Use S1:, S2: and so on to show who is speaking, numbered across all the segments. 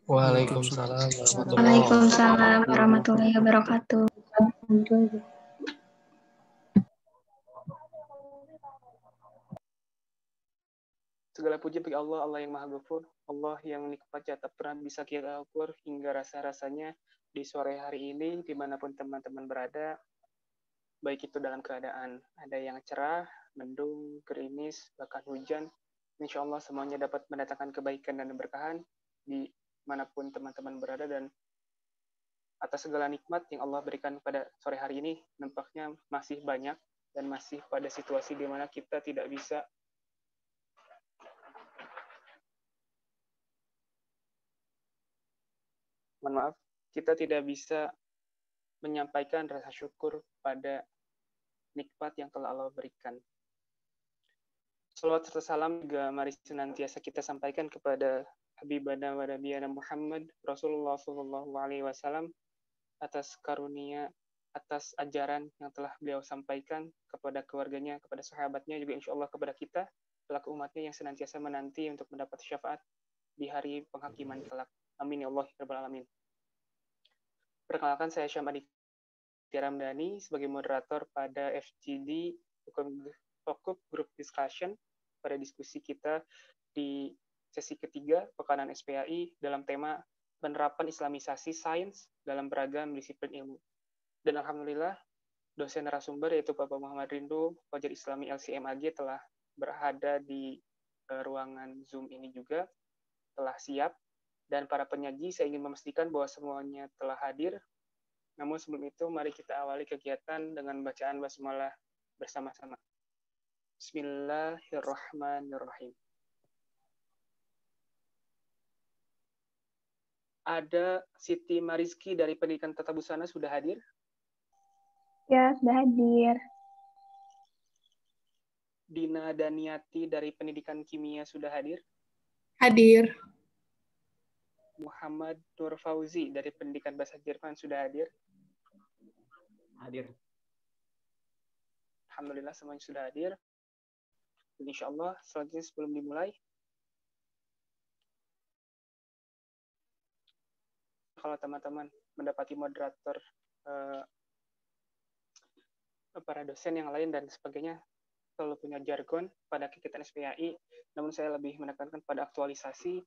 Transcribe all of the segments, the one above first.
S1: Waalaikumsalam warahmatullahi
S2: Waalaikumsalam warahmatullahi wabarakatuh.
S3: Segala puji bagi Allah, Allah yang Maha Ghafur, Allah yang nikmatnya tak pernah bisa kita ukur hingga rasa-rasanya di sore hari ini, dimanapun teman-teman berada, baik itu dalam keadaan ada yang cerah, mendung, gerimis, bahkan hujan, insya Allah semuanya dapat mendatangkan kebaikan dan keberkahan di manapun teman-teman berada, dan atas segala nikmat yang Allah berikan pada sore hari ini, nampaknya masih banyak dan masih pada situasi di mana kita tidak bisa kita tidak bisa menyampaikan rasa syukur pada nikmat yang telah Allah berikan. Salawat serta salam juga mari senantiasa kita sampaikan kepada Habibana wa Nabiyana Muhammad Rasulullah Sallallahu Alaihi Wasallam atas karunia, atas ajaran yang telah beliau sampaikan kepada keluarganya, kepada sahabatnya, juga insya Allah kepada kita, pelaku umatnya yang senantiasa menanti untuk mendapat syafaat di hari penghakiman kelak. Amin ya Allah ya Rabbal Alamin. Perkenalkan, saya Syam Aditya Ramdhani sebagai moderator pada FGD Fokus Group Discussion pada diskusi kita di sesi ketiga Pekanan SPAI dalam tema penerapan Islamisasi sains dalam beragam disiplin ilmu. Dan alhamdulillah dosen narasumber yaitu Bapak Muhammad Rindu, Fajar Islami LCMAG telah berada di ruangan Zoom ini juga, telah siap. Dan para penyaji saya ingin memastikan bahwa semuanya telah hadir. Namun sebelum itu mari kita awali kegiatan dengan bacaan basmalah bersama-sama. Bismillahirrahmanirrahim. Ada Siti Mariski dari Pendidikan Tata Busana sudah hadir?
S2: Ya, sudah hadir.
S3: Dina Daniati dari Pendidikan Kimia sudah hadir?
S4: Hadir.
S3: Muhammad Nur Fauzi dari Pendidikan Bahasa Jerman sudah hadir?
S5: Hadir.
S3: Alhamdulillah semuanya sudah hadir. Insya Allah selanjutnya sebelum dimulai, kalau teman-teman mendapati moderator, para dosen yang lain dan sebagainya selalu punya jargon pada kegiatan SPAI, namun saya lebih menekankan pada aktualisasi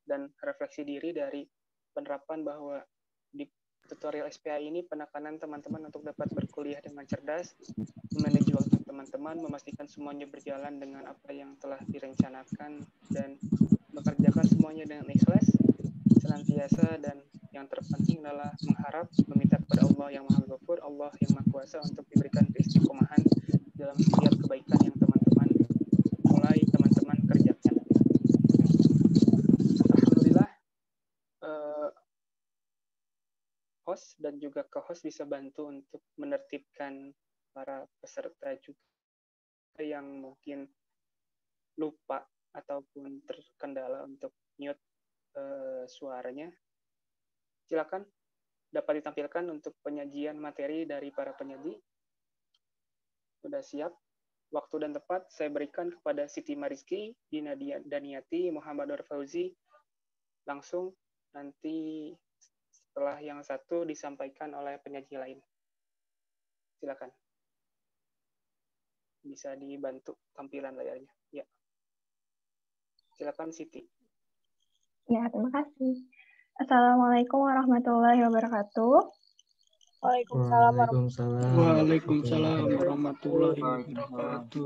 S3: dan refleksi diri dari penerapan bahwa di tutorial SPAI ini penekanan teman-teman untuk dapat berkuliah dengan cerdas, memanage waktu teman-teman, memastikan semuanya berjalan dengan apa yang telah direncanakan, dan mengerjakan semuanya dengan ikhlas, senantiasa, dan yang terpenting adalah mengharap, meminta kepada Allah yang Maha Ghafur, Allah yang Maha Kuasa untuk diberikan keistiqomahan dalam setiap kebaikan yang teman-teman kerjakan. Alhamdulillah, host dan juga co-host bisa bantu untuk menertibkan para peserta juga yang mungkin lupa ataupun terkendala untuk mute suaranya. Silakan dapat ditampilkan untuk penyajian materi dari para penyaji. Sudah siap? Waktu dan tempat saya berikan kepada Siti Mariski, Dina Daniati, Muhammad Nur Fauzi. Langsung nanti setelah yang satu disampaikan oleh penyaji lain. Silakan. Bisa dibantu tampilan layarnya. Ya. Silakan Siti.
S2: Ya, terima kasih. Assalamualaikum warahmatullahi wabarakatuh.
S1: Waalaikumsalam
S6: warahmatullahi wabarakatuh.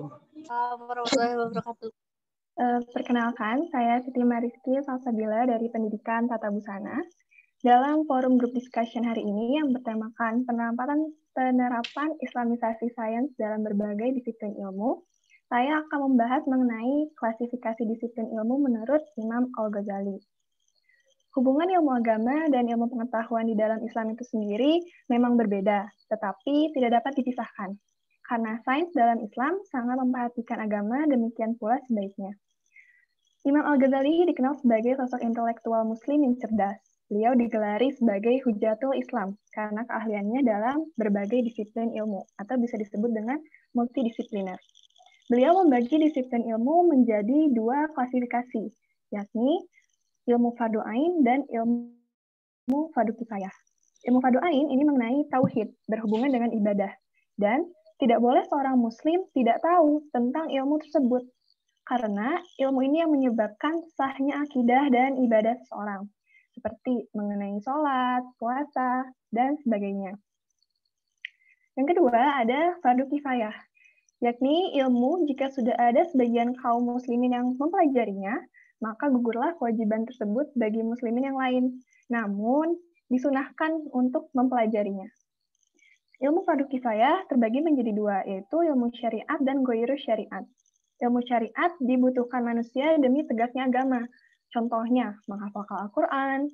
S2: Perkenalkan, saya Siti Mariski Salsabila dari Pendidikan Tata Busana. Dalam forum group discussion hari ini yang bertemakan penerapan Islamisasi sains dalam berbagai disiplin ilmu, saya akan membahas mengenai klasifikasi disiplin ilmu menurut Imam Al-Ghazali. Hubungan ilmu agama dan ilmu pengetahuan di dalam Islam itu sendiri memang berbeda, tetapi tidak dapat dipisahkan. Karena sains dalam Islam sangat memperhatikan agama, demikian pula sebaiknya. Imam Al-Ghazali dikenal sebagai sosok intelektual muslim yang cerdas. Beliau digelari sebagai Hujatul Islam karena keahliannya dalam berbagai disiplin ilmu, atau bisa disebut dengan multidisipliner. Beliau membagi disiplin ilmu menjadi dua klasifikasi, yakni ilmu fardu ain, dan ilmu fardu kifayah. Ilmu fardu ain ini mengenai tauhid, berhubungan dengan ibadah. Dan tidak boleh seorang muslim tidak tahu tentang ilmu tersebut. Karena ilmu ini yang menyebabkan sahnya akidah dan ibadah seseorang. Seperti mengenai sholat, puasa, dan sebagainya. Yang kedua ada fardu kifayah, yakni ilmu jika sudah ada sebagian kaum muslimin yang mempelajarinya, maka gugurlah kewajiban tersebut bagi muslimin yang lain. Namun, disunahkan untuk mempelajarinya. Ilmu fardu kifayah terbagi menjadi dua, yaitu ilmu syariat dan ghairu syariat. Ilmu syariat dibutuhkan manusia demi tegaknya agama. Contohnya, menghafalkan Al-Quran,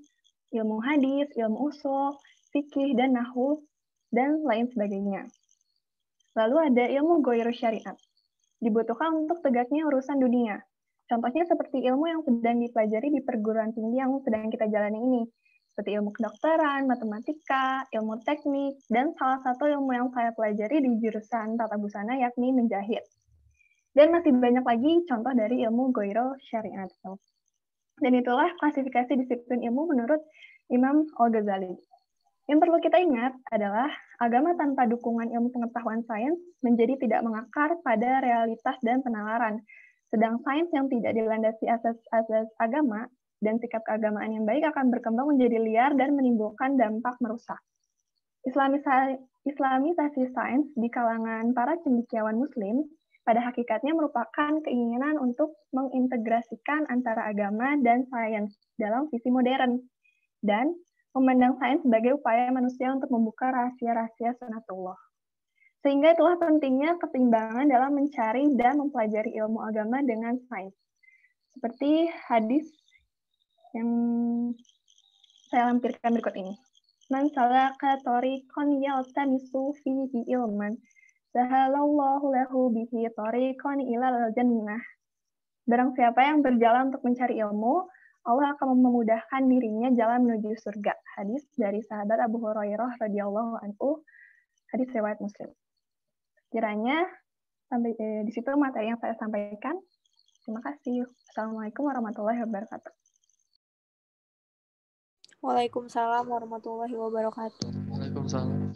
S2: ilmu hadis, ilmu usul, fikih, dan nahwu, dan lain sebagainya. Lalu ada ilmu ghairu syariat. Dibutuhkan untuk tegaknya urusan dunia. Contohnya seperti ilmu yang sedang dipelajari di perguruan tinggi yang sedang kita jalani ini. Seperti ilmu kedokteran, matematika, ilmu teknik, dan salah satu ilmu yang saya pelajari di jurusan tata busana yakni menjahit. Dan masih banyak lagi contoh dari ilmu ghairu syariat. Dan itulah klasifikasi disiplin ilmu menurut Imam Al-Ghazali. Yang perlu kita ingat adalah agama tanpa dukungan ilmu pengetahuan sains menjadi tidak mengakar pada realitas dan penalaran. Sedang sains yang tidak dilandasi asas-asas agama dan sikap keagamaan yang baik akan berkembang menjadi liar dan menimbulkan dampak merusak. Islamisasi sains di kalangan para cendekiawan muslim pada hakikatnya merupakan keinginan untuk mengintegrasikan antara agama dan sains dalam visi modern, dan memandang sains sebagai upaya manusia untuk membuka rahasia-rahasia sunatullah. Sehingga itulah pentingnya keseimbangan dalam mencari dan mempelajari ilmu agama dengan sains. Seperti hadis yang saya lampirkan berikut ini. Man salaka tariqan yaltamisu fihi ilman, sahalallahu lahu bihi tariqan ilal jannah. Barang siapa yang berjalan untuk mencari ilmu, Allah akan memudahkan dirinya jalan menuju surga. Hadis dari sahabat Abu Hurairah radhiyallahu anhu, hadis riwayat Muslim. Kiranya sampai di situ materi yang saya sampaikan. Terima kasih. Assalamualaikum warahmatullahi wabarakatuh.
S1: Waalaikumsalam warahmatullahi wabarakatuh.
S6: Waalaikumsalam.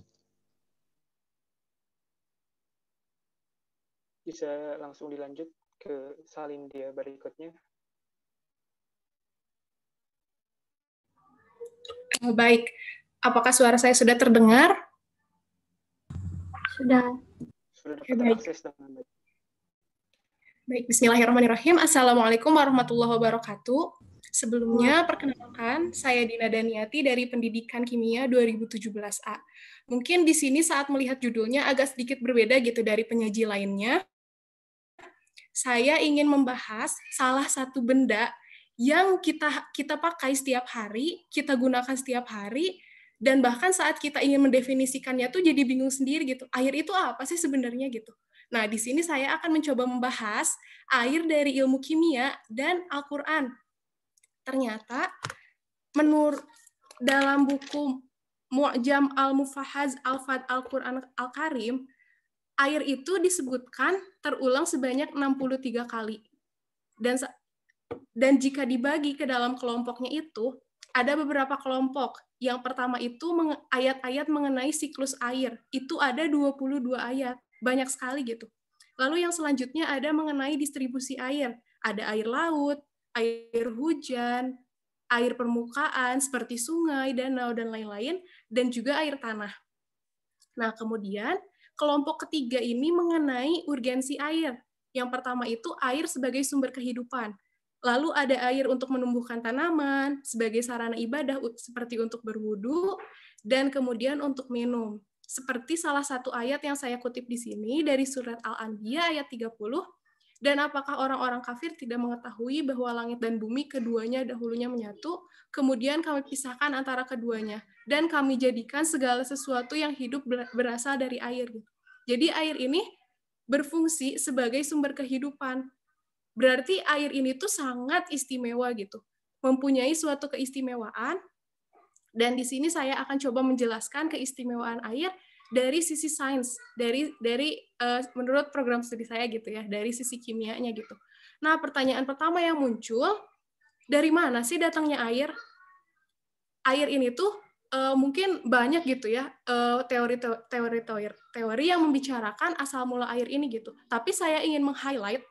S3: Bisa langsung dilanjut ke salin dia berikutnya.
S4: Baik, apakah suara saya sudah terdengar?
S1: Sudah.
S3: Sudah dapat akses dengan baik.
S4: Baik, bismillahirrahmanirrahim. Assalamualaikum warahmatullahi wabarakatuh. Sebelumnya, perkenalkan, saya Dina Daniati dari Pendidikan Kimia 2017A. Mungkin di sini saat melihat judulnya agak sedikit berbeda gitu dari penyaji lainnya. Saya ingin membahas salah satu benda yang kita pakai setiap hari, kita gunakan setiap hari, dan bahkan saat kita ingin mendefinisikannya tuh jadi bingung sendiri gitu. Air itu apa sih sebenarnya gitu. Nah, di sini saya akan mencoba membahas air dari ilmu kimia dan Al-Quran. Ternyata, menurut dalam buku Mu'jam Al-Mufahaz Al-Fad Al-Quran Al-Karim, air itu disebutkan terulang sebanyak 63 kali. Dan jika dibagi ke dalam kelompoknya itu, ada beberapa kelompok. Yang pertama itu ayat-ayat mengenai siklus air. Itu ada 22 ayat. Banyak sekali gitu. Lalu yang selanjutnya ada mengenai distribusi air. Ada air laut, air hujan, air permukaan seperti sungai, danau, dan lain-lain, dan juga air tanah. Nah, kemudian kelompok ketiga ini mengenai urgensi air. Yang pertama itu air sebagai sumber kehidupan. Lalu ada air untuk menumbuhkan tanaman, sebagai sarana ibadah seperti untuk berwudu, dan kemudian untuk minum. Seperti salah satu ayat yang saya kutip di sini dari surat Al-Anbiya ayat 30, dan apakah orang-orang kafir tidak mengetahui bahwa langit dan bumi keduanya dahulunya menyatu, kemudian kami pisahkan antara keduanya, dan kami jadikan segala sesuatu yang hidup berasal dari air. Jadi air ini berfungsi sebagai sumber kehidupan. Berarti air ini tuh sangat istimewa gitu, mempunyai suatu keistimewaan. Dan di sini saya akan coba menjelaskan keistimewaan air dari sisi sains, dari menurut program studi saya gitu ya, dari sisi kimianya gitu. Nah, pertanyaan pertama yang muncul, dari mana sih datangnya air? Air ini tuh mungkin banyak gitu ya teori yang membicarakan asal mula air ini gitu. Tapi saya ingin meng-highlight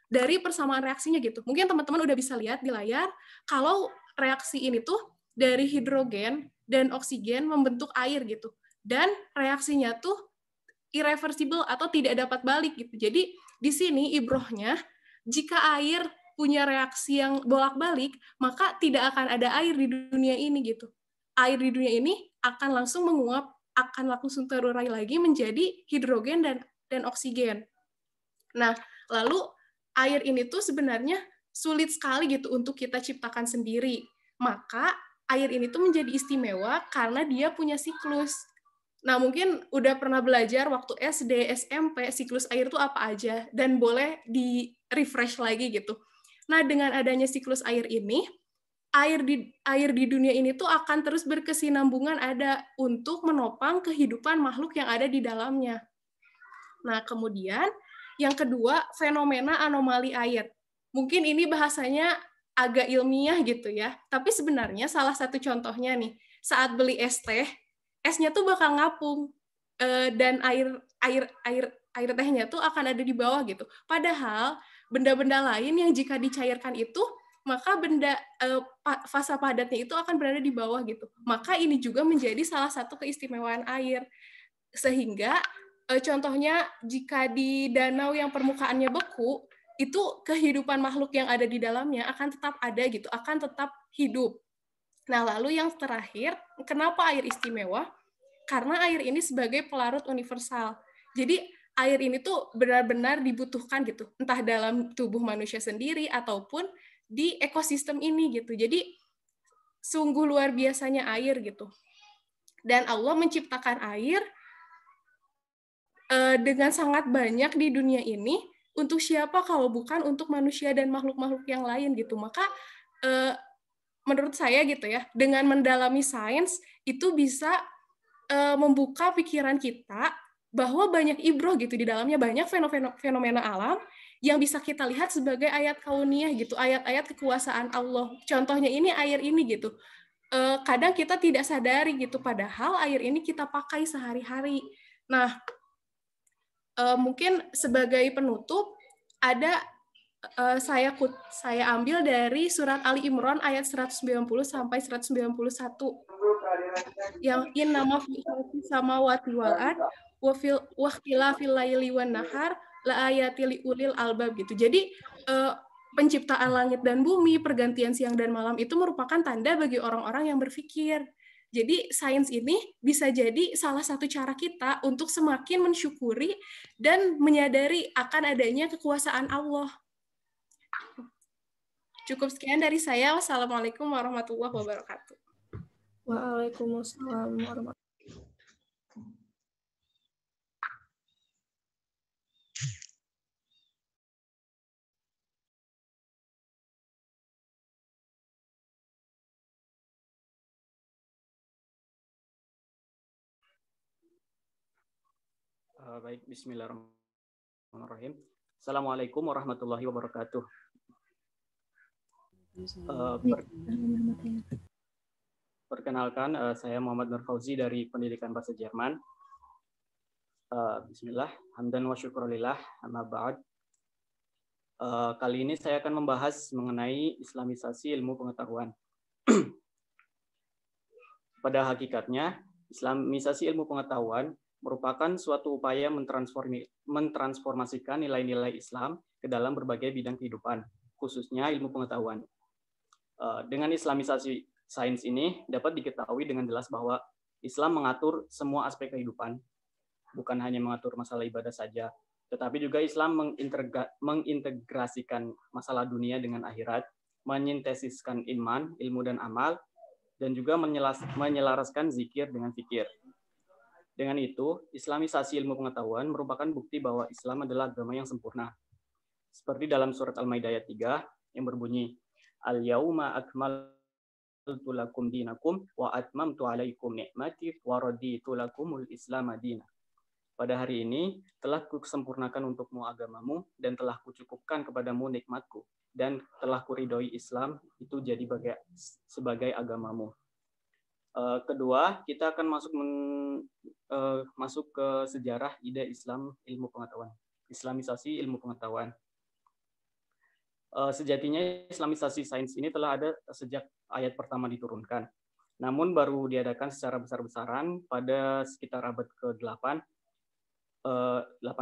S4: dari persamaan reaksinya gitu. Mungkin teman-teman udah bisa lihat di layar kalau reaksi ini tuh dari hidrogen dan oksigen membentuk air gitu. Dan reaksinya tuh irreversible atau tidak dapat balik gitu. Jadi di sini ibrohnya, jika air punya reaksi yang bolak-balik, maka tidak akan ada air di dunia ini gitu. Air di dunia ini akan langsung menguap, akan langsung terurai lagi menjadi hidrogen dan oksigen. Nah, lalu air ini tuh sebenarnya sulit sekali gitu untuk kita ciptakan sendiri. Maka air ini tuh menjadi istimewa karena dia punya siklus. Nah, mungkin udah pernah belajar waktu SD, SMP, siklus air itu apa aja, dan boleh di-refresh lagi gitu. Nah, dengan adanya siklus air ini, air di dunia ini tuh akan terus berkesinambungan ada untuk menopang kehidupan makhluk yang ada di dalamnya. Nah, kemudian yang kedua, fenomena anomali air. Mungkin ini bahasanya agak ilmiah gitu ya, tapi sebenarnya salah satu contohnya nih, saat beli es teh, esnya tuh bakal ngapung dan air tehnya tuh akan ada di bawah gitu. Padahal benda-benda lain yang jika dicairkan itu maka fasa padatnya itu akan berada di bawah gitu. Maka ini juga menjadi salah satu keistimewaan air. Sehingga contohnya jika di danau yang permukaannya beku, itu kehidupan makhluk yang ada di dalamnya akan tetap ada gitu, akan tetap hidup. Nah, lalu yang terakhir, kenapa air istimewa? Karena air ini sebagai pelarut universal. Jadi air ini tuh benar-benar dibutuhkan gitu, entah dalam tubuh manusia sendiri ataupun di ekosistem ini gitu. Jadi sungguh luar biasanya air gitu. Dan Allah menciptakan air dengan sangat banyak di dunia ini. Untuk siapa kalau bukan untuk manusia dan makhluk-makhluk yang lain gitu. Maka menurut saya gitu ya, dengan mendalami sains itu bisa membuka pikiran kita bahwa banyak ibroh gitu di dalamnya, banyak fenomena alam yang bisa kita lihat sebagai ayat kauniyah gitu, ayat-ayat kekuasaan Allah. Contohnya ini air ini gitu. Kadang kita tidak sadari gitu, padahal air ini kita pakai sehari-hari. Nah, mungkin sebagai penutup ada saya ambil dari surat Ali Imran ayat 190 sampai 191 yang innama fi samawati wal ard wa ikhtilafil laili wan nahar la ayati liulil albab gitu. Jadi penciptaan langit dan bumi, pergantian siang dan malam itu merupakan tanda bagi orang-orang yang berpikir. Jadi sains ini bisa jadi salah satu cara kita untuk semakin mensyukuri dan menyadari akan adanya kekuasaan Allah. Cukup sekian dari saya. Wassalamualaikum warahmatullahi wabarakatuh.
S1: Waalaikumsalam warahmatullahi wabarakatuh.
S5: Baik, bismillahirrahmanirrahim. Assalamualaikum warahmatullahi wabarakatuh. Perkenalkan, saya Muhammad Nur Fauzi dari Pendidikan Bahasa Jerman. Bismillah, hamdan wa syukurillah, amma ba'd. Kali ini saya akan membahas mengenai Islamisasi ilmu pengetahuan. Pada hakikatnya, Islamisasi ilmu pengetahuan merupakan suatu upaya mentransformasikan nilai-nilai Islam ke dalam berbagai bidang kehidupan, khususnya ilmu pengetahuan. Dengan Islamisasi sains ini dapat diketahui dengan jelas bahwa Islam mengatur semua aspek kehidupan, bukan hanya mengatur masalah ibadah saja, tetapi juga Islam mengintegrasikan masalah dunia dengan akhirat, menyintesiskan iman, ilmu dan amal, dan juga menyelaraskan zikir dengan fikir. Dengan itu, Islamisasi ilmu pengetahuan merupakan bukti bahwa Islam adalah agama yang sempurna. Seperti dalam surat Al-Maidah ayat 3 yang berbunyi, Al-yauma akmaltu lakum dinakum wa atmamtu alaikum ni'mati wa raditu lakumul Islam madina. Pada hari ini telah kusempurnakan untukmu agamamu dan telah kucukupkan kepadamu nikmatku dan telah kuridhoi Islam itu jadi sebagai agamamu. Kedua, kita akan masuk ke sejarah ide Islam ilmu pengetahuan, Islamisasi ilmu pengetahuan. Sejatinya Islamisasi sains ini telah ada sejak ayat pertama diturunkan. Namun baru diadakan secara besar-besaran pada sekitar abad ke-8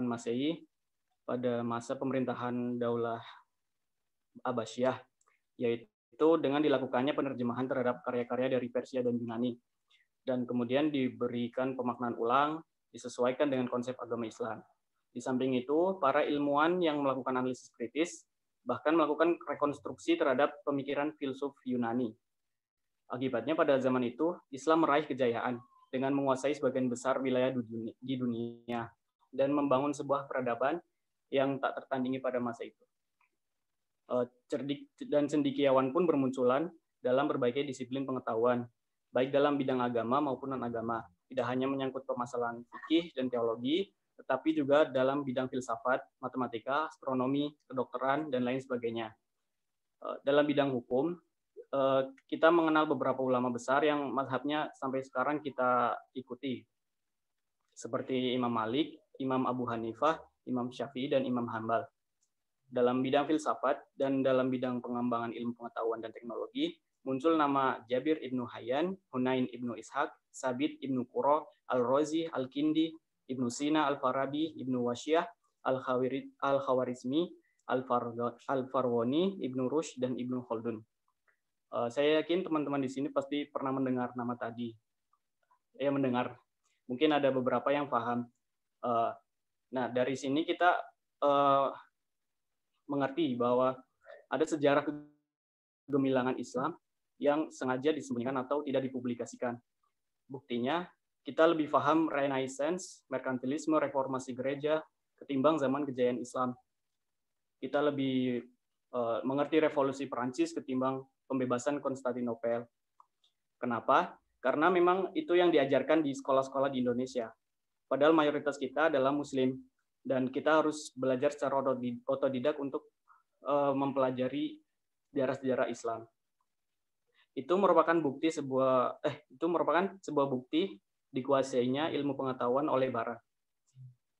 S5: Masehi pada masa pemerintahan Daulah Abbasiyah, yaitu dengan dilakukannya penerjemahan terhadap karya-karya dari Persia dan Yunani, dan kemudian diberikan pemaknaan ulang disesuaikan dengan konsep agama Islam. Di samping itu, para ilmuwan yang melakukan analisis kritis bahkan melakukan rekonstruksi terhadap pemikiran filsuf Yunani. Akibatnya pada zaman itu, Islam meraih kejayaan dengan menguasai sebagian besar wilayah di dunia dan membangun sebuah peradaban yang tak tertandingi pada masa itu. Cerdik dan cendekiawan pun bermunculan dalam berbagai disiplin pengetahuan, baik dalam bidang agama maupun non-agama. Tidak hanya menyangkut permasalahan fikih dan teologi, tetapi juga dalam bidang filsafat, matematika, astronomi, kedokteran, dan lain sebagainya. Dalam bidang hukum, kita mengenal beberapa ulama besar yang mazhabnya sampai sekarang kita ikuti, seperti Imam Malik, Imam Abu Hanifah, Imam Syafi'i, dan Imam Hambal. Dalam bidang filsafat dan dalam bidang pengembangan ilmu pengetahuan dan teknologi, muncul nama Jabir ibnu Hayyan, Hunain ibnu Ishaq, Sabit ibnu Qura, Al-Razi, Al-Kindi, Ibnu Sina, Al-Farabi, Ibnu Wasyah, Al-Khawarizmi, Al-Farwani, Ibnu Rushd, dan Ibnu Khaldun. Saya yakin teman-teman di sini pasti pernah mendengar nama tadi. Mendengar. Mungkin ada beberapa yang paham. Nah, dari sini kita mengerti bahwa ada sejarah kegemilangan Islam yang sengaja disembunyikan atau tidak dipublikasikan. Buktinya, kita lebih paham Renaissance, merkantilisme, reformasi gereja, ketimbang zaman kejayaan Islam. Kita lebih mengerti revolusi Perancis ketimbang pembebasan Konstantinopel. Kenapa? Karena memang itu yang diajarkan di sekolah-sekolah di Indonesia. Padahal mayoritas kita adalah Muslim, dan kita harus belajar secara otodidak untuk mempelajari sejarah-sejarah Islam. Itu merupakan sebuah bukti dikuasainya ilmu pengetahuan oleh Barat.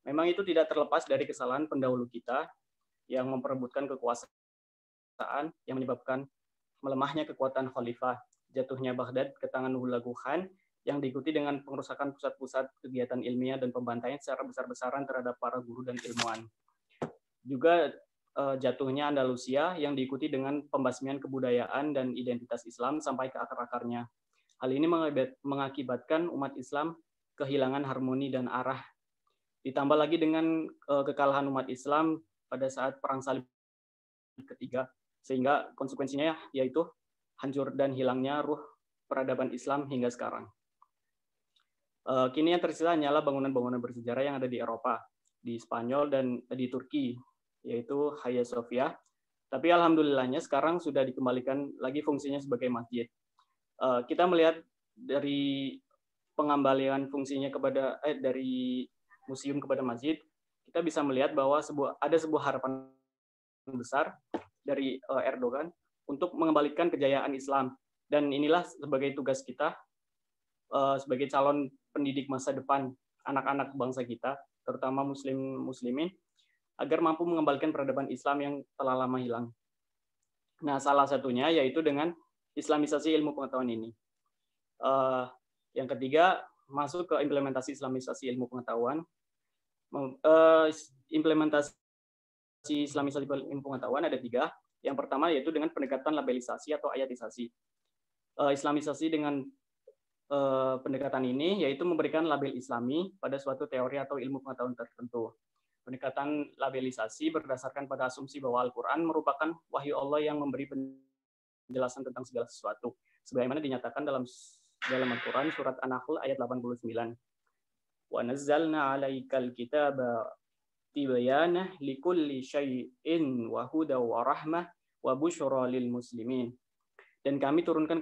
S5: Memang itu tidak terlepas dari kesalahan pendahulu kita yang memperebutkan kekuasaan yang menyebabkan melemahnya kekuatan khalifah, jatuhnya Baghdad ke tangan Hulagu Khan, yang diikuti dengan pengerusakan pusat-pusat kegiatan ilmiah dan pembantaian secara besar-besaran terhadap para guru dan ilmuwan. Juga jatuhnya Andalusia yang diikuti dengan pembasmian kebudayaan dan identitas Islam sampai ke akar-akarnya. Hal ini mengakibatkan umat Islam kehilangan harmoni dan arah. Ditambah lagi dengan kekalahan umat Islam pada saat Perang Salib ketiga, sehingga konsekuensinya yaitu hancur dan hilangnya ruh peradaban Islam hingga sekarang. Kini yang tersisa hanyalah bangunan-bangunan bersejarah yang ada di Eropa, di Spanyol dan di Turki, yaitu Hagia Sophia. Tapi alhamdulillahnya sekarang sudah dikembalikan lagi fungsinya sebagai masjid. Kita melihat dari pengembalian fungsinya dari museum kepada masjid, kita bisa melihat bahwa ada sebuah harapan besar dari Erdogan untuk mengembalikan kejayaan Islam. Dan inilah sebagai tugas kita sebagai calon pendidik masa depan anak-anak bangsa kita, terutama muslimin, agar mampu mengembalikan peradaban Islam yang telah lama hilang. Nah, salah satunya yaitu dengan Islamisasi ilmu pengetahuan ini. Yang ketiga, masuk ke implementasi Islamisasi ilmu pengetahuan. Implementasi Islamisasi ilmu pengetahuan ada 3. Yang pertama yaitu dengan pendekatan labelisasi atau ayatisasi. Islamisasi dengan pendekatan ini yaitu memberikan label Islami pada suatu teori atau ilmu pengetahuan tertentu. Pendekatan labelisasi berdasarkan pada asumsi bahwa Al-Quran merupakan wahyu Allah yang memberi penjelasan tentang segala sesuatu, sebagaimana dinyatakan dalam Al-Quran surat An-Nahl ayat 89. Wa nazzalna 'alaikal kitaba tibyana likulli syai'in wa huda wa rahmah wa busyra lil muslimin. Dan kami turunkan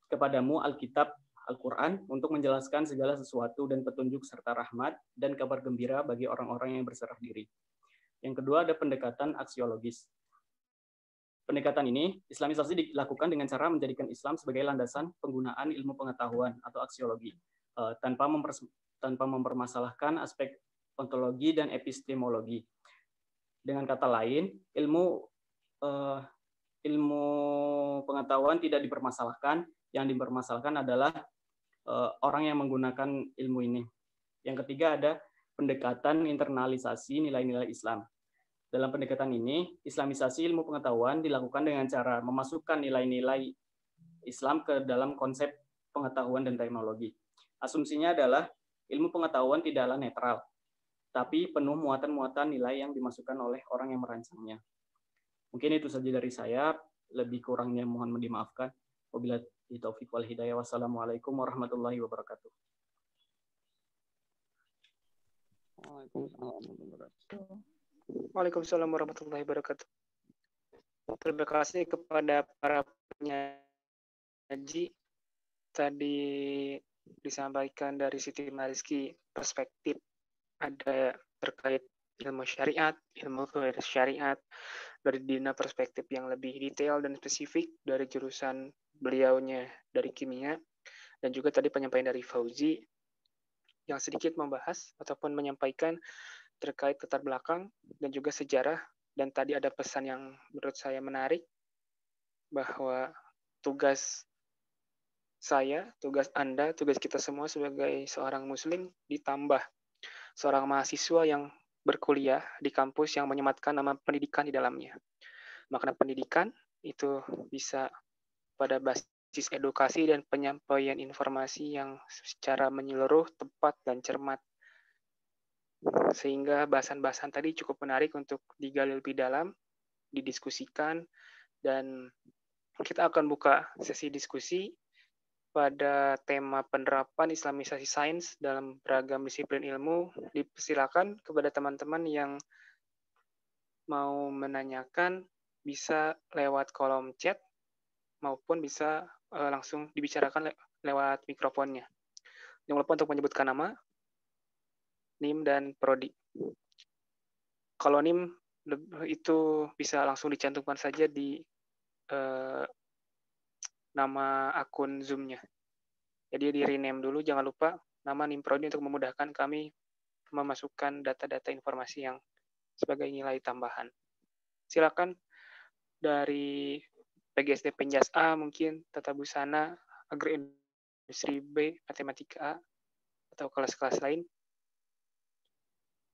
S5: kepadamu Alkitab Al-Quran untuk menjelaskan segala sesuatu dan petunjuk serta rahmat dan kabar gembira bagi orang-orang yang berserah diri. Yang kedua ada pendekatan aksiologis. pendekatan ini, Islamisasi dilakukan dengan cara menjadikan Islam sebagai landasan penggunaan ilmu pengetahuan atau aksiologi, tanpa mempermasalahkan aspek ontologi dan epistemologi. Dengan kata lain, ilmu pengetahuan tidak dipermasalahkan, yang dipermasalahkan adalah orang yang menggunakan ilmu ini. Yang ketiga ada pendekatan internalisasi nilai-nilai Islam. Dalam pendekatan ini, Islamisasi ilmu pengetahuan dilakukan dengan cara memasukkan nilai-nilai Islam ke dalam konsep pengetahuan dan teknologi. Asumsinya adalah ilmu pengetahuan tidaklah netral, tapi penuh muatan-muatan nilai yang dimasukkan oleh orang yang merancangnya. Mungkin itu saja dari saya, lebih kurangnya mohon dimaafkan. Wabillahi taufiq wal hidayah. Wassalamualaikum warahmatullahi wabarakatuh.
S3: Waalaikumsalam warahmatullahi wabarakatuh. Terima kasih kepada para penyaji. Tadi disampaikan dari Siti Mariski perspektif ada terkait ilmu syariat, ilmu syariat, dari Dina perspektif yang lebih detail dan spesifik dari jurusan beliaunya dari kimia, dan juga tadi penyampaian dari Fauzi yang sedikit membahas ataupun menyampaikan terkait latar belakang dan juga sejarah, dan tadi ada pesan yang menurut saya menarik bahwa tugas saya, tugas Anda, tugas kita semua sebagai seorang muslim ditambah seorang mahasiswa yang berkuliah di kampus yang menyematkan nama pendidikan di dalamnya. Makna pendidikan itu bisa pada basis edukasi dan penyampaian informasi yang secara menyeluruh, tepat, dan cermat. Sehingga bahasan-bahasan tadi cukup menarik untuk digali lebih dalam, didiskusikan, dan kita akan buka sesi diskusi pada tema penerapan Islamisasi sains dalam beragam disiplin ilmu. Dipersilakan kepada teman-teman yang mau menanyakan bisa lewat kolom chat maupun bisa langsung dibicarakan lewat mikrofonnya. Jangan lupa untuk menyebutkan nama, NIM, dan prodi. Kalau NIM itu bisa langsung dicantumkan saja di nama akun Zoom-nya. Jadi di rename dulu, jangan lupa nama NIM prodi untuk memudahkan kami memasukkan data-data informasi yang sebagai nilai tambahan. Silakan dari PGSD Penjas A, mungkin Tata Busana, Agroindustri B, Matematika A, atau kelas-kelas lain.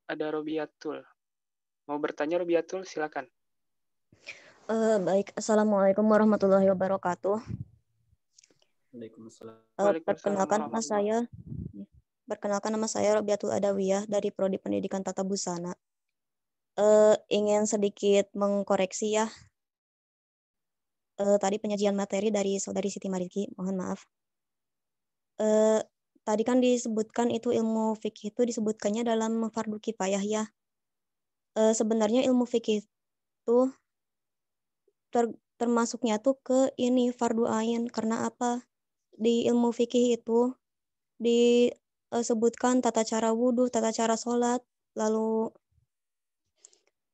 S3: Ada Robiatul. Mau bertanya Robiatul, silakan.
S7: Baik, Assalamualaikum warahmatullahi wabarakatuh. Perkenalkan nama saya Robiatul Adawiyah dari Prodi Pendidikan Tata Busana. Ingin sedikit mengkoreksi ya. Tadi penyajian materi dari Saudari Siti Mariski, mohon maaf. Tadi kan disebutkan itu ilmu fikih itu disebutkannya dalam fardu kifayah ya. Sebenarnya ilmu fikih itu termasuknya tuh ke ini fardu ain. Karena apa? Di ilmu fikih itu disebutkan tata cara wudhu, tata cara sholat, lalu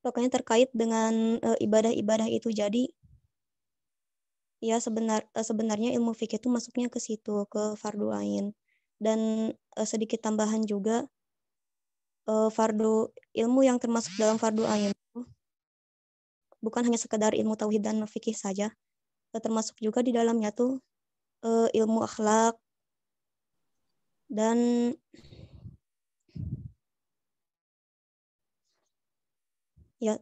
S7: pokoknya terkait dengan ibadah-ibadah itu. Jadi ya sebenarnya ilmu fikih itu masuknya ke situ, ke fardu ain. Dan sedikit tambahan juga, fardu ilmu yang termasuk dalam fardu ain itu bukan hanya sekedar ilmu tauhid dan fikih saja, termasuk juga di dalamnya tuh ilmu akhlak dan ya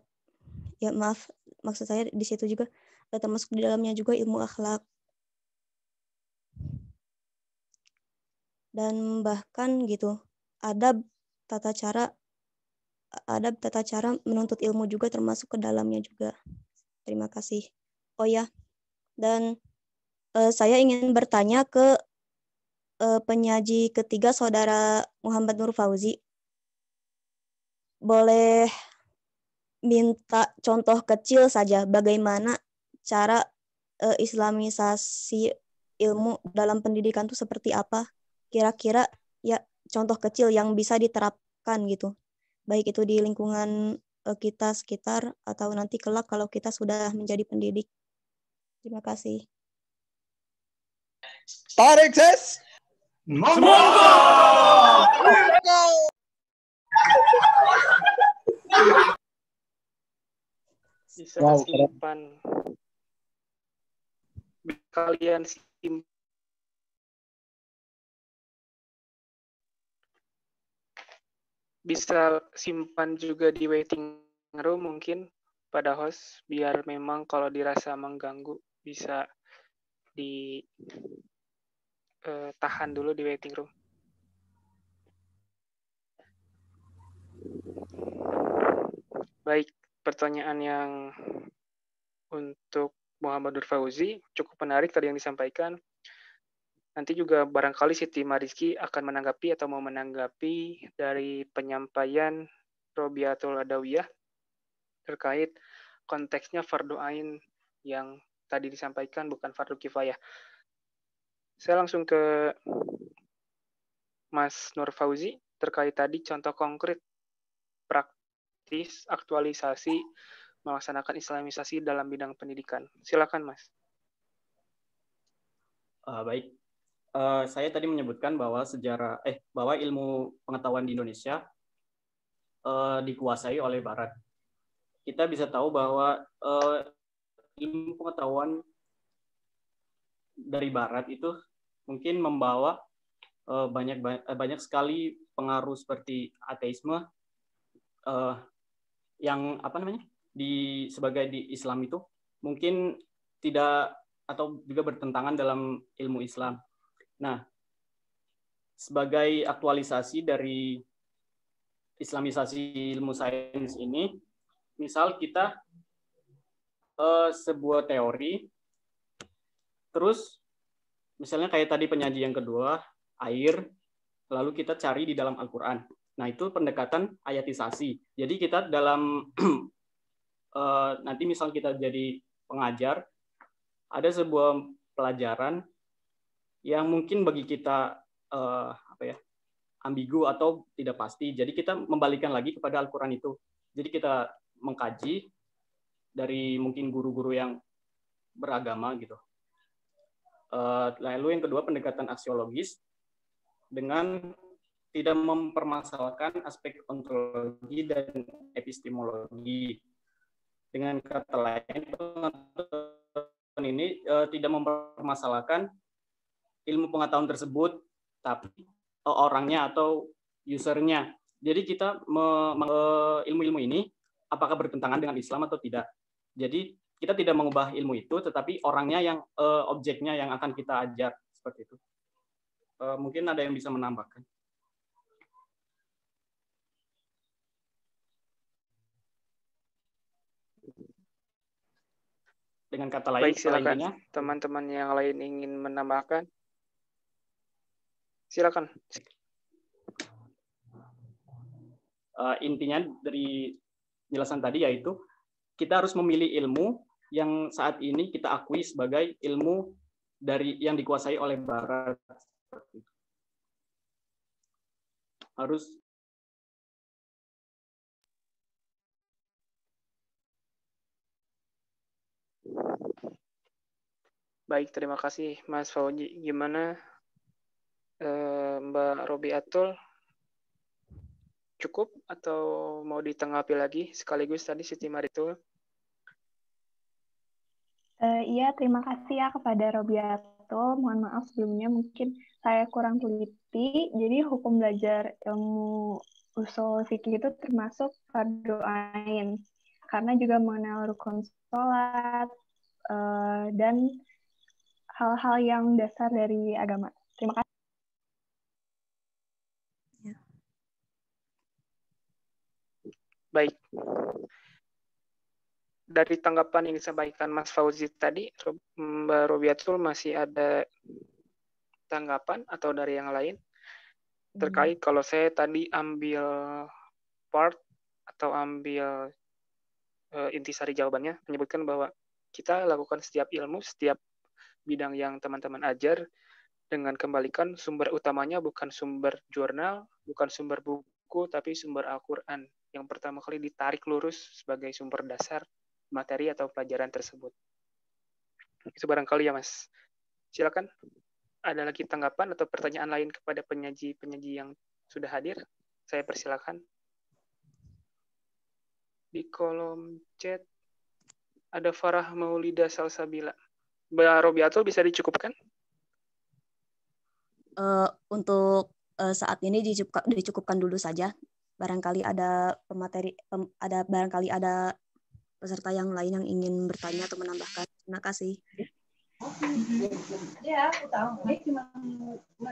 S7: maaf, maksud saya di situ juga termasuk di dalamnya juga ilmu akhlak dan bahkan gitu adab tata cara menuntut ilmu juga termasuk ke dalamnya juga. Terima kasih. Oh ya, dan saya ingin bertanya ke penyaji ketiga Saudara Muhammad Nur Fauzi. Boleh minta contoh kecil saja bagaimana cara islamisasi ilmu dalam pendidikan itu seperti apa? Kira-kira ya contoh kecil yang bisa diterapkan gitu. Baik itu di lingkungan kita sekitar atau nanti kelak kalau kita sudah menjadi pendidik. Terima kasih.
S6: Tarik ses. Monggo.
S3: Bisa
S6: Wow,
S3: simpan. Kalian simpan. Bisa simpan juga di waiting room mungkin pada host, biar memang kalau dirasa mengganggu bisa ditahan dulu di waiting room. Baik, pertanyaan yang untuk Muhammad Nur Fauzi cukup menarik tadi yang disampaikan. Nanti juga barangkali Siti Mariski akan menanggapi atau mau menanggapi dari penyampaian Robiatul Adawiyah terkait konteksnya fardu ain yang tadi disampaikan bukan fardu kifayah. Saya langsung ke Mas Nur Fauzi terkait tadi contoh konkret praktis aktualisasi melaksanakan islamisasi dalam bidang pendidikan. Silakan, Mas.
S5: Baik. Saya tadi menyebutkan bahwa bahwa ilmu pengetahuan di Indonesia dikuasai oleh Barat. Kita bisa tahu bahwa ilmu pengetahuan dari Barat itu mungkin membawa banyak sekali pengaruh seperti ateisme yang sebagai di Islam itu mungkin tidak atau juga bertentangan dalam ilmu Islam. Nah, sebagai aktualisasi dari islamisasi ilmu sains ini, misal kita sebuah teori, terus misalnya kayak tadi penyaji yang kedua, air, lalu kita cari di dalam Al-Quran. Nah, itu pendekatan ayatisasi. Jadi kita dalam, nanti misal kita jadi pengajar, ada sebuah pelajaran yang mungkin bagi kita ambigu atau tidak pasti. Jadi kita membalikan lagi kepada Al-Quran itu. Jadi kita mengkaji dari mungkin guru-guru yang beragama gitu. Lalu yang kedua pendekatan aksiologis dengan tidak mempermasalahkan aspek ontologi dan epistemologi. Dengan kata lain, ini tidak mempermasalahkan ilmu pengetahuan tersebut, tapi orangnya atau usernya. Jadi kita ilmu-ilmu ini apakah bertentangan dengan Islam atau tidak. Jadi kita tidak mengubah ilmu itu, tetapi orangnya yang objeknya yang akan kita ajar seperti itu. Mungkin ada yang bisa menambahkan. Dengan kata lain,
S3: baik, silakan teman-teman yang lain ingin menambahkan. Silakan.
S5: Intinya dari penjelasan tadi yaitu kita harus memilih ilmu yang saat ini kita akui sebagai ilmu dari yang dikuasai oleh Barat. Harus.
S3: Baik, terima kasih Mas Fauzi. Gimana Mbak Robiatul? Cukup atau mau ditanggapi lagi sekaligus tadi Siti Maritul?
S2: Iya, terima kasih ya kepada Robiatul. Mohon maaf sebelumnya mungkin saya kurang teliti. Jadi hukum belajar ilmu usul fikih itu termasuk fardu ain. Karena juga mengenal rukun sholat dan hal-hal yang dasar dari agama. Terima kasih.
S3: Baik. Dari tanggapan yang disampaikan Mas Fauzi tadi, Mbak Robiatul masih ada tanggapan atau dari yang lain? Terkait kalau saya tadi ambil part atau ambil intisari jawabannya, menyebutkan bahwa kita lakukan setiap ilmu, setiap bidang yang teman-teman ajar, dengan kembalikan sumber utamanya bukan sumber jurnal, bukan sumber buku buku, tapi sumber Al-Quran yang pertama kali ditarik lurus sebagai sumber dasar materi atau pelajaran tersebut. Itu barangkali ya, Mas. Silakan. Ada lagi tanggapan atau pertanyaan lain kepada penyaji-penyaji yang sudah hadir? Saya persilakan. Di kolom chat ada Farah Maulida Salsabila. Mbak Robiatul bisa dicukupkan?
S7: Untuk saat ini dicukupkan dulu saja. Barangkali ada barangkali ada peserta yang lain yang ingin bertanya atau menambahkan. Terima kasih.
S8: Ya, aku tahu. Dia cuma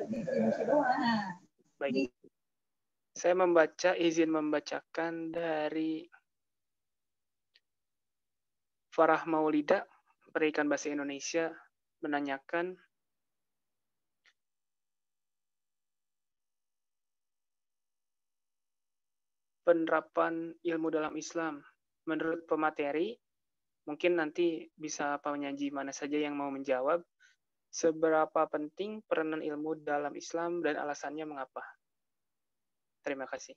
S8: di Indonesia doang.
S3: Baik. Saya izin membacakan dari Farah Maulida, Pendidikan Bahasa Indonesia, menanyakan, penerapan ilmu dalam Islam. Menurut pemateri, mungkin nanti bisa penyaji mana saja yang mau menjawab, seberapa penting peranan ilmu dalam Islam dan alasannya mengapa? Terima kasih.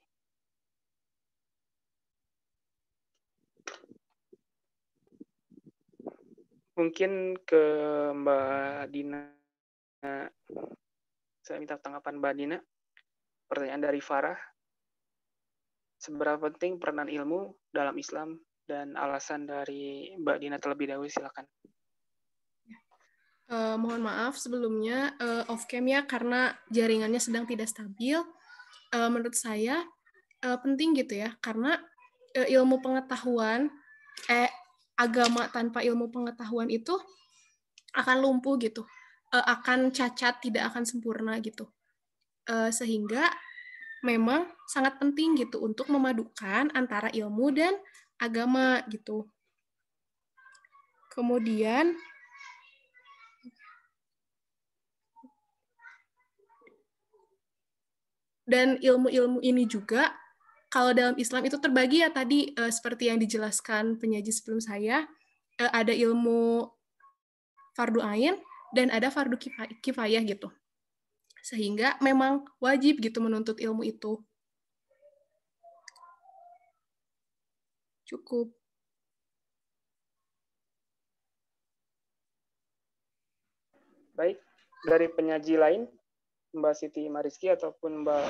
S3: Mungkin ke Mbak Dina. Saya minta tanggapan Mbak Dina. Pertanyaan dari Farah. Seberapa penting peranan ilmu dalam Islam dan alasan dari Mbak Dina terlebih dahulu, silakan.
S4: Mohon maaf sebelumnya off cam ya karena jaringannya sedang tidak stabil. Menurut saya penting gitu ya karena ilmu pengetahuan agama tanpa ilmu pengetahuan itu akan lumpuh gitu, akan cacat, tidak akan sempurna gitu. Sehingga memang sangat penting gitu untuk memadukan antara ilmu dan agama gitu. Kemudian dan ilmu-ilmu ini juga kalau dalam Islam itu terbagi ya tadi seperti yang dijelaskan penyaji sebelum saya, ada ilmu fardu ain dan ada fardu kifayah gitu. Sehingga memang wajib gitu menuntut ilmu itu. Cukup.
S3: Baik, dari penyaji lain, Mbak Siti Mariski ataupun Mbak...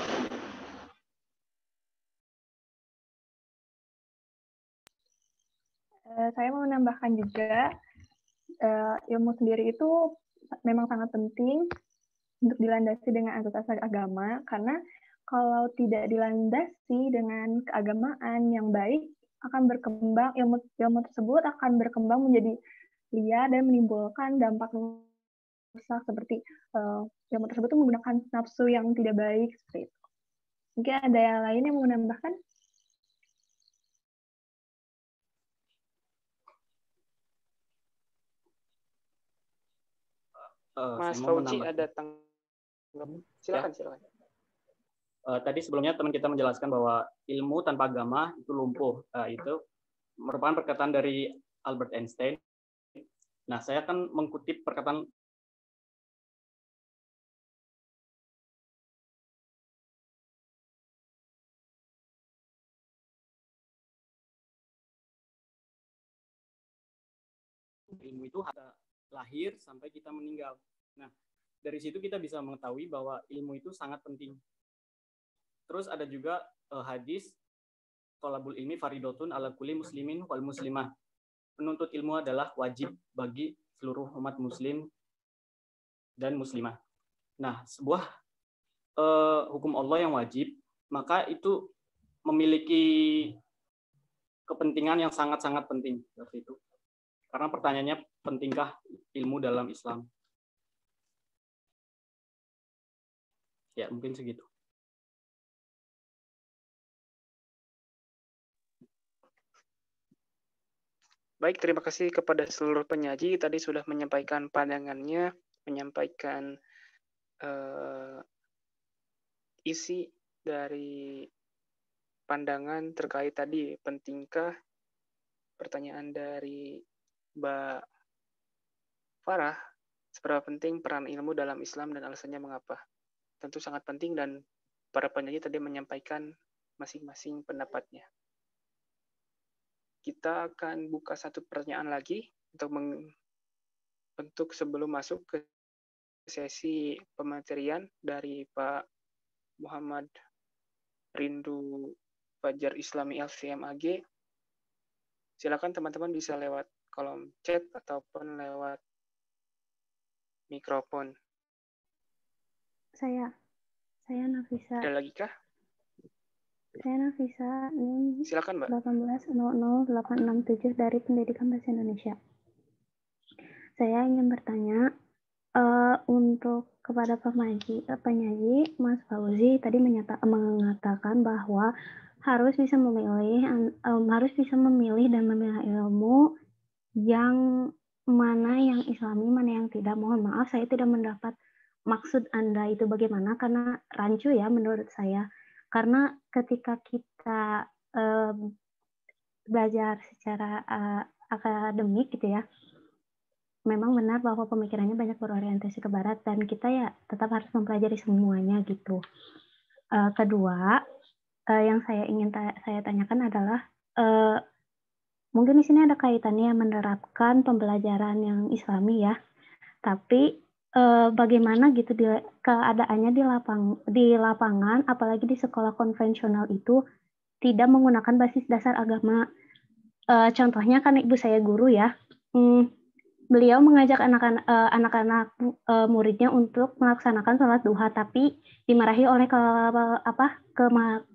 S2: Saya mau menambahkan juga, ilmu sendiri itu memang sangat penting untuk dilandasi dengan asas agama, karena kalau tidak dilandasi dengan keagamaan yang baik, akan berkembang, ilmu tersebut akan berkembang menjadi liar dan menimbulkan dampak rusak seperti ilmu tersebut menggunakan nafsu yang tidak baik seperti itu. Mungkin ada yang lain yang mau menambahkan?
S3: Mas Fauzi ada tanggapan? Silakan, ya. Silakan.
S5: Tadi sebelumnya teman kita menjelaskan bahwa ilmu tanpa agama itu lumpuh. Itu merupakan perkataan dari Albert Einstein. Nah, saya akan mengutip perkataan ilmu itu lahir sampai kita meninggal. Nah, dari situ kita bisa mengetahui bahwa ilmu itu sangat penting. Terus ada juga hadis thalabul ilmi faridotun ala kulli muslimin wal muslimah. Menuntut ilmu adalah wajib bagi seluruh umat muslim dan muslimah. Nah, sebuah hukum Allah yang wajib, maka itu memiliki kepentingan yang sangat-sangat penting seperti itu. Karena pertanyaannya, pentingkah ilmu dalam Islam? Ya, mungkin segitu.
S3: Baik, terima kasih kepada seluruh penyaji. Tadi sudah menyampaikan pandangannya, menyampaikan isi dari pandangan terkait tadi, pentingkah, pertanyaan dari Mbak Farah, seberapa penting peran ilmu dalam Islam dan alasannya mengapa? Tentu sangat penting dan para penyaji tadi menyampaikan masing-masing pendapatnya. Kita akan buka satu pertanyaan lagi untuk sebelum masuk ke sesi pematerian dari Pak Muhammad Rindu Fajar Islami LCMAG. Silakan teman-teman bisa lewat kolom chat ataupun lewat mikrofon.
S9: Saya Nafisa.
S3: Ada lagi kah?
S9: Saya Nafisa, NIM
S3: Silakan, Mbak.
S9: 1800867 dari Pendidikan Bahasa Indonesia. Saya ingin bertanya untuk kepada penyaji Mas Fauzi tadi mengatakan bahwa harus bisa memilih dan memilah ilmu yang mana yang Islami, mana yang tidak. Mohon maaf, saya tidak mendapat maksud Anda itu bagaimana, karena rancu ya menurut saya. Karena ketika kita belajar secara akademik gitu ya, memang benar bahwa pemikirannya banyak berorientasi ke barat dan kita ya tetap harus mempelajari semuanya gitu. Kedua, yang saya ingin saya tanyakan adalah mungkin di sini ada kaitannya menerapkan pembelajaran yang Islami ya, tapi bagaimana gitu keadaannya di lapangan, apalagi di sekolah konvensional itu tidak menggunakan basis dasar agama. Contohnya kan ibu saya guru ya, beliau mengajak anak-anak muridnya untuk melaksanakan sholat duha, tapi dimarahi oleh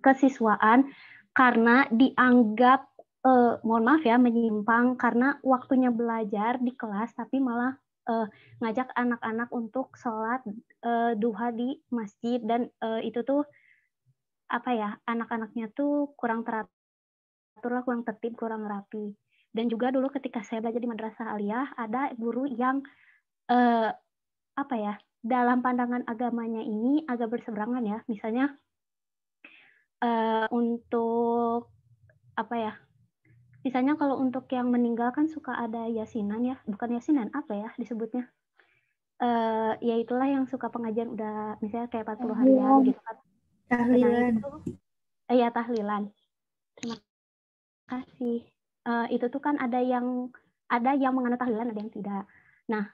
S9: kesiswaan karena dianggap mohon maaf ya menyimpang, karena waktunya belajar di kelas tapi malah ngajak anak-anak untuk sholat duha di masjid, dan itu tuh anak-anaknya tuh kurang teratur, kurang tertib, kurang rapi. Dan juga dulu ketika saya belajar di madrasah aliyah ada guru yang dalam pandangan agamanya ini agak berseberangan ya, misalnya untuk misalnya kalau untuk yang meninggal kan suka ada yasinan ya, bukan yasinan disebutnya, ya itulah yang suka pengajian udah misalnya kayak 40 harian gitu kan. Tahlilan. Tahlilan. Terima kasih. Itu tuh kan ada yang mengenal tahlilan, ada yang tidak. Nah,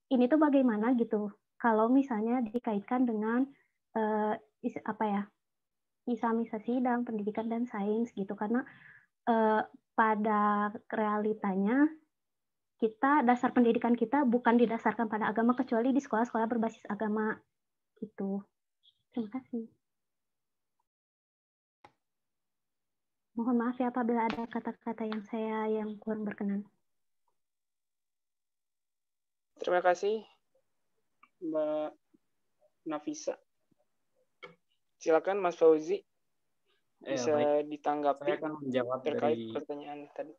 S9: ini tuh bagaimana gitu kalau misalnya dikaitkan dengan islamisasi dalam pendidikan dan sains gitu, karena pada realitanya dasar pendidikan kita bukan didasarkan pada agama kecuali di sekolah-sekolah berbasis agama gitu. Terima kasih. Mohon maaf ya apabila ada kata-kata yang kurang berkenan.
S3: Terima kasih, Mbak Nafisa. Silakan Mas Fauzi, bisa ditanggapi
S5: saya akan menjawab
S3: terkait
S5: dari
S3: pertanyaan tadi.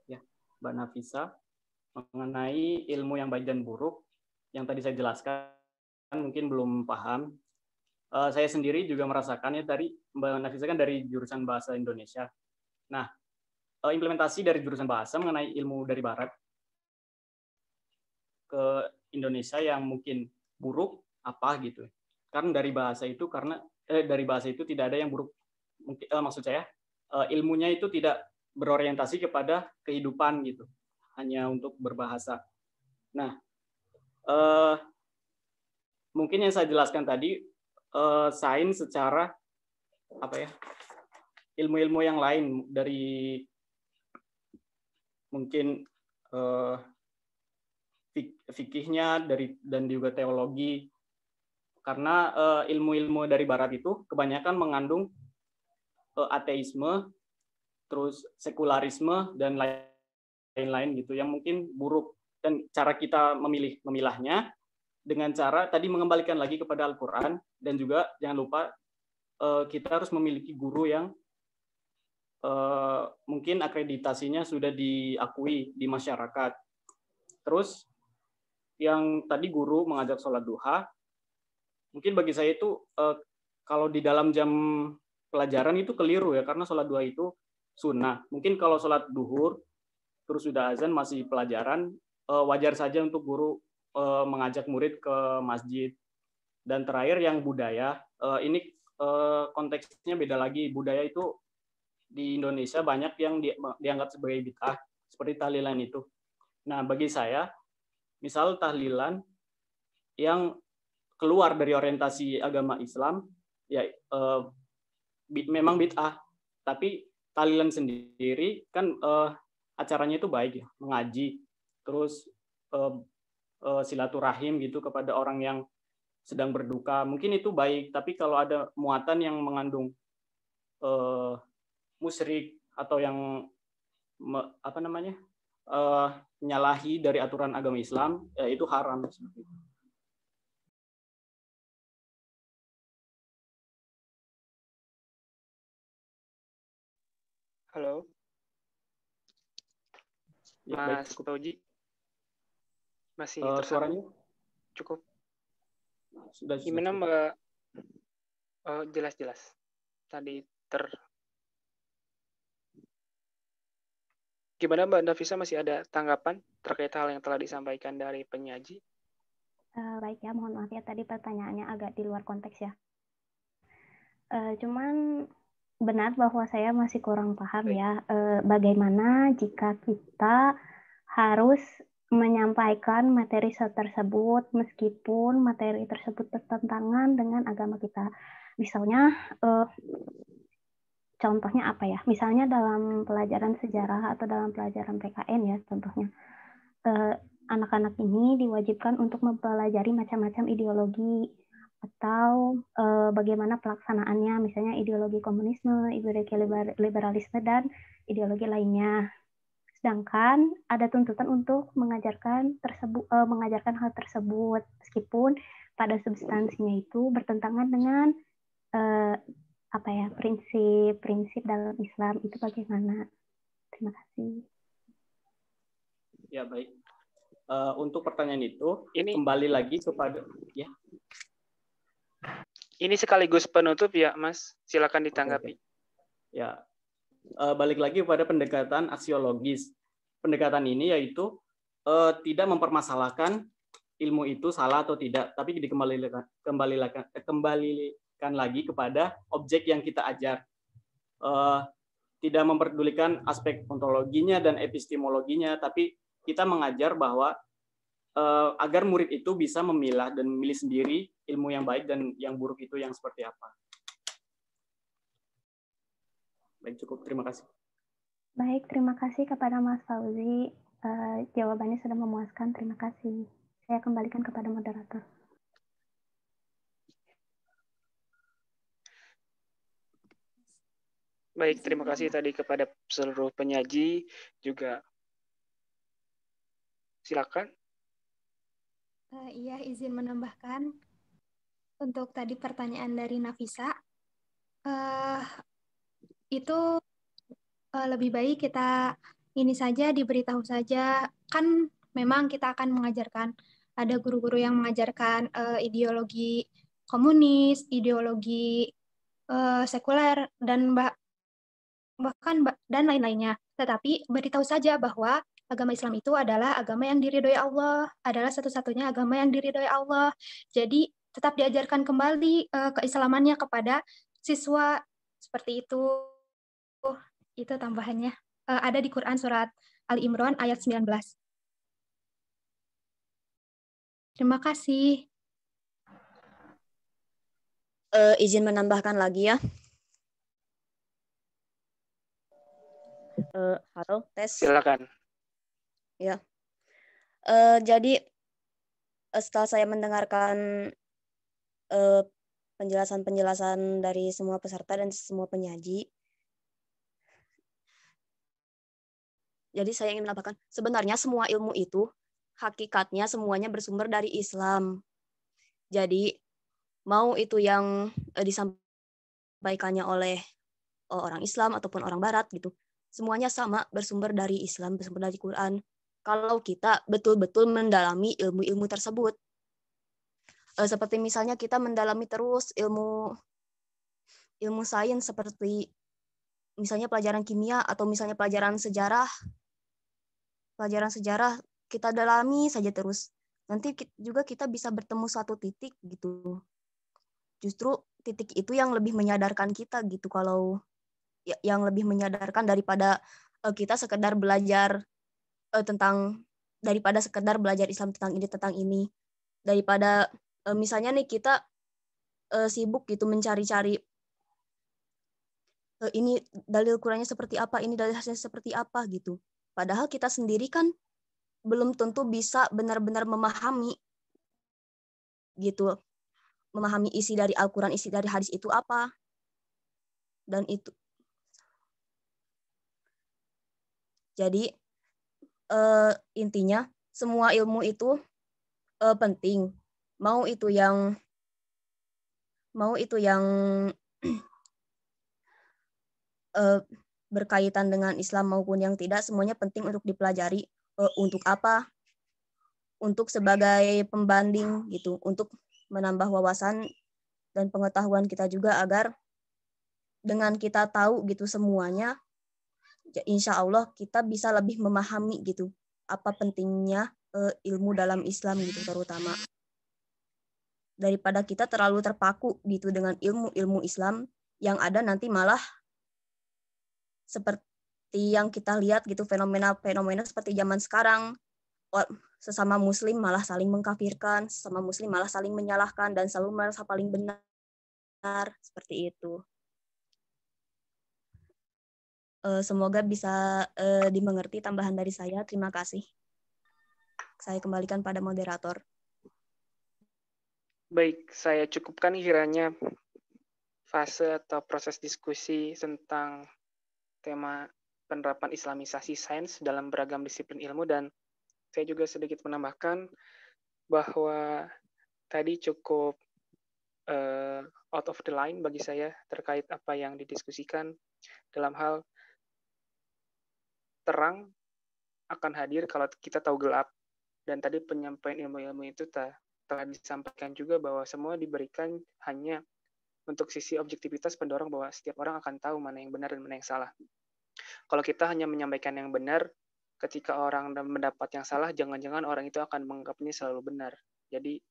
S5: Ya, Mbak Nafisa, mengenai ilmu yang baik dan buruk yang tadi saya jelaskan mungkin belum paham. Saya sendiri juga merasakannya. Dari Mbak Nafisa kan dari jurusan bahasa Indonesia. Nah, implementasi dari jurusan bahasa mengenai ilmu dari barat ke Indonesia yang mungkin buruk apa gitu. Karena dari bahasa itu tidak ada yang buruk. Maksud saya ilmunya itu tidak berorientasi kepada kehidupan gitu, hanya untuk berbahasa. Nah, mungkin yang saya jelaskan tadi sains secara ilmu-ilmu yang lain dari mungkin fikihnya dan juga teologi, karena ilmu-ilmu dari barat itu kebanyakan mengandung ateisme, terus sekularisme dan lain-lain gitu yang mungkin buruk, dan cara kita memilahnya dengan cara tadi mengembalikan lagi kepada Al-Quran, dan juga jangan lupa kita harus memiliki guru yang mungkin akreditasinya sudah diakui di masyarakat. Terus yang tadi guru mengajak sholat duha, mungkin bagi saya itu kalau di dalam jam pelajaran itu keliru ya, karena sholat duha itu sunnah. Mungkin kalau sholat duhur terus sudah azan masih pelajaran, wajar saja untuk guru mengajak murid ke masjid. Dan terakhir yang budaya, ini konteksnya beda lagi. Budaya itu di Indonesia banyak yang dianggap sebagai bid'ah, seperti tahlilan itu. Nah, bagi saya, misal tahlilan yang keluar dari orientasi agama Islam, ya memang bid'ah. Tapi tahlilan sendiri kan acaranya itu baik ya, mengaji, terus silaturahim gitu kepada orang yang sedang berduka, mungkin itu baik. Tapi kalau ada muatan yang mengandung musyrik atau yang menyalahi dari aturan agama Islam, ya itu haram.
S3: Halo,
S5: Ya,
S3: Mas
S5: baik,
S3: Toji, masih tersambung?
S5: suaranya
S3: Cukup.
S5: sudah.
S3: Gimana Mbak? Jelas-jelas. Tadi Gimana Mbak Nafisa, masih ada tanggapan terkait hal yang telah disampaikan dari penyaji?
S9: Baik ya, mohon maaf ya tadi pertanyaannya agak di luar konteks ya. Cuman benar bahwa saya masih kurang paham ya bagaimana jika kita harus menyampaikan materi tersebut meskipun materi tersebut bertentangan dengan agama kita. Misalnya contohnya apa ya? Misalnya dalam pelajaran sejarah atau dalam pelajaran PKN ya contohnya. Anak-anak ini diwajibkan untuk mempelajari macam-macam ideologi atau bagaimana pelaksanaannya, misalnya ideologi komunisme, ideologi liberalisme, dan ideologi lainnya. Sedangkan ada tuntutan untuk mengajarkan hal tersebut, meskipun pada substansinya itu bertentangan dengan prinsip-prinsip dalam Islam. Itu bagaimana? Terima kasih.
S5: Ya, baik. Untuk pertanyaan itu, kembali lagi kepada ya.
S3: Ini sekaligus penutup ya, Mas. Silakan ditanggapi.
S5: Ya, balik lagi kepada pendekatan aksiologis. Pendekatan ini yaitu tidak mempermasalahkan ilmu itu salah atau tidak, tapi dikembalikan lagi kepada objek yang kita ajar. Tidak memperdulikan aspek ontologinya dan epistemologinya, tapi kita mengajar bahwa agar murid itu bisa memilah dan memilih sendiri ilmu yang baik dan yang buruk itu yang seperti apa. Baik, cukup. Terima kasih.
S9: Baik, terima kasih kepada Mas Fauzi. Jawabannya sudah memuaskan. Terima kasih. Saya kembalikan kepada moderator.
S3: Baik, terima kasih tadi kepada seluruh penyaji juga. Silakan.
S10: Iya, izin menambahkan untuk tadi pertanyaan dari Nafisa, itu lebih baik kita ini saja diberitahu saja. Kan memang kita akan mengajarkan, ada guru-guru yang mengajarkan ideologi komunis, ideologi sekuler, dan bahkan dan lain-lainnya. Tetapi beritahu saja bahwa agama Islam itu adalah agama yang diridhoi Allah, adalah satu-satunya agama yang diridhoi Allah. Jadi tetap diajarkan kembali keislamannya kepada siswa, seperti itu. Itu tambahannya. Ada di Quran surat Ali Imran ayat 19. Terima kasih.
S7: Izin menambahkan lagi ya. Halo, tes.
S3: Silakan.
S7: Ya. Jadi setelah saya mendengarkan penjelasan-penjelasan dari semua peserta dan semua penyaji, jadi saya ingin menambahkan, sebenarnya semua ilmu itu hakikatnya semuanya bersumber dari Islam. Jadi mau itu yang disampaikannya oleh orang Islam ataupun orang Barat gitu, semuanya sama, bersumber dari Islam, bersumber dari Quran. Kalau kita betul-betul mendalami ilmu-ilmu tersebut. Seperti misalnya kita mendalami terus ilmu sains seperti misalnya pelajaran kimia atau misalnya pelajaran sejarah. Pelajaran sejarah kita dalami saja terus. Nanti juga kita bisa bertemu satu titik gitu. Justru titik itu yang lebih menyadarkan kita gitu, kalau yang lebih menyadarkan daripada kita sekedar belajar daripada sekedar belajar Islam tentang ini, daripada misalnya nih kita sibuk gitu mencari-cari ini dalil Qur'annya seperti apa, ini dalil hadisnya seperti apa gitu. Padahal kita sendiri kan belum tentu bisa benar-benar memahami gitu, memahami isi dari Al-Quran, isi dari hadis itu apa. Dan itu jadi intinya semua ilmu itu penting, mau itu yang berkaitan dengan Islam maupun yang tidak, semuanya penting untuk dipelajari. Untuk apa? Untuk sebagai pembanding gitu, untuk menambah wawasan dan pengetahuan kita juga, agar dengan kita tahu gitu semuanya, insya Allah kita bisa lebih memahami gitu apa pentingnya ilmu dalam Islam gitu, terutama daripada kita terlalu terpaku gitu dengan ilmu Islam yang ada nanti malah seperti yang kita lihat gitu, fenomena seperti zaman sekarang, sesama muslim malah saling mengkafirkan, sesama muslim malah saling menyalahkan dan selalu merasa paling benar, seperti itu. Semoga bisa dimengerti tambahan dari saya. Terima kasih. Saya kembalikan pada moderator.
S3: Baik, saya cukupkan kiranya fase atau proses diskusi tentang tema penerapan Islamisasi sains dalam beragam disiplin ilmu, dan saya juga sedikit menambahkan bahwa tadi cukup out of the line bagi saya terkait apa yang didiskusikan dalam hal terang akan hadir kalau kita tahu gelap. Dan tadi penyampaian ilmu-ilmu itu telah disampaikan juga bahwa semua diberikan hanya untuk sisi objektivitas pendorong bahwa setiap orang akan tahu mana yang benar dan mana yang salah. Kalau kita hanya menyampaikan yang benar, ketika orang mendapat yang salah, jangan-jangan orang itu akan menganggapnya selalu benar. Jadi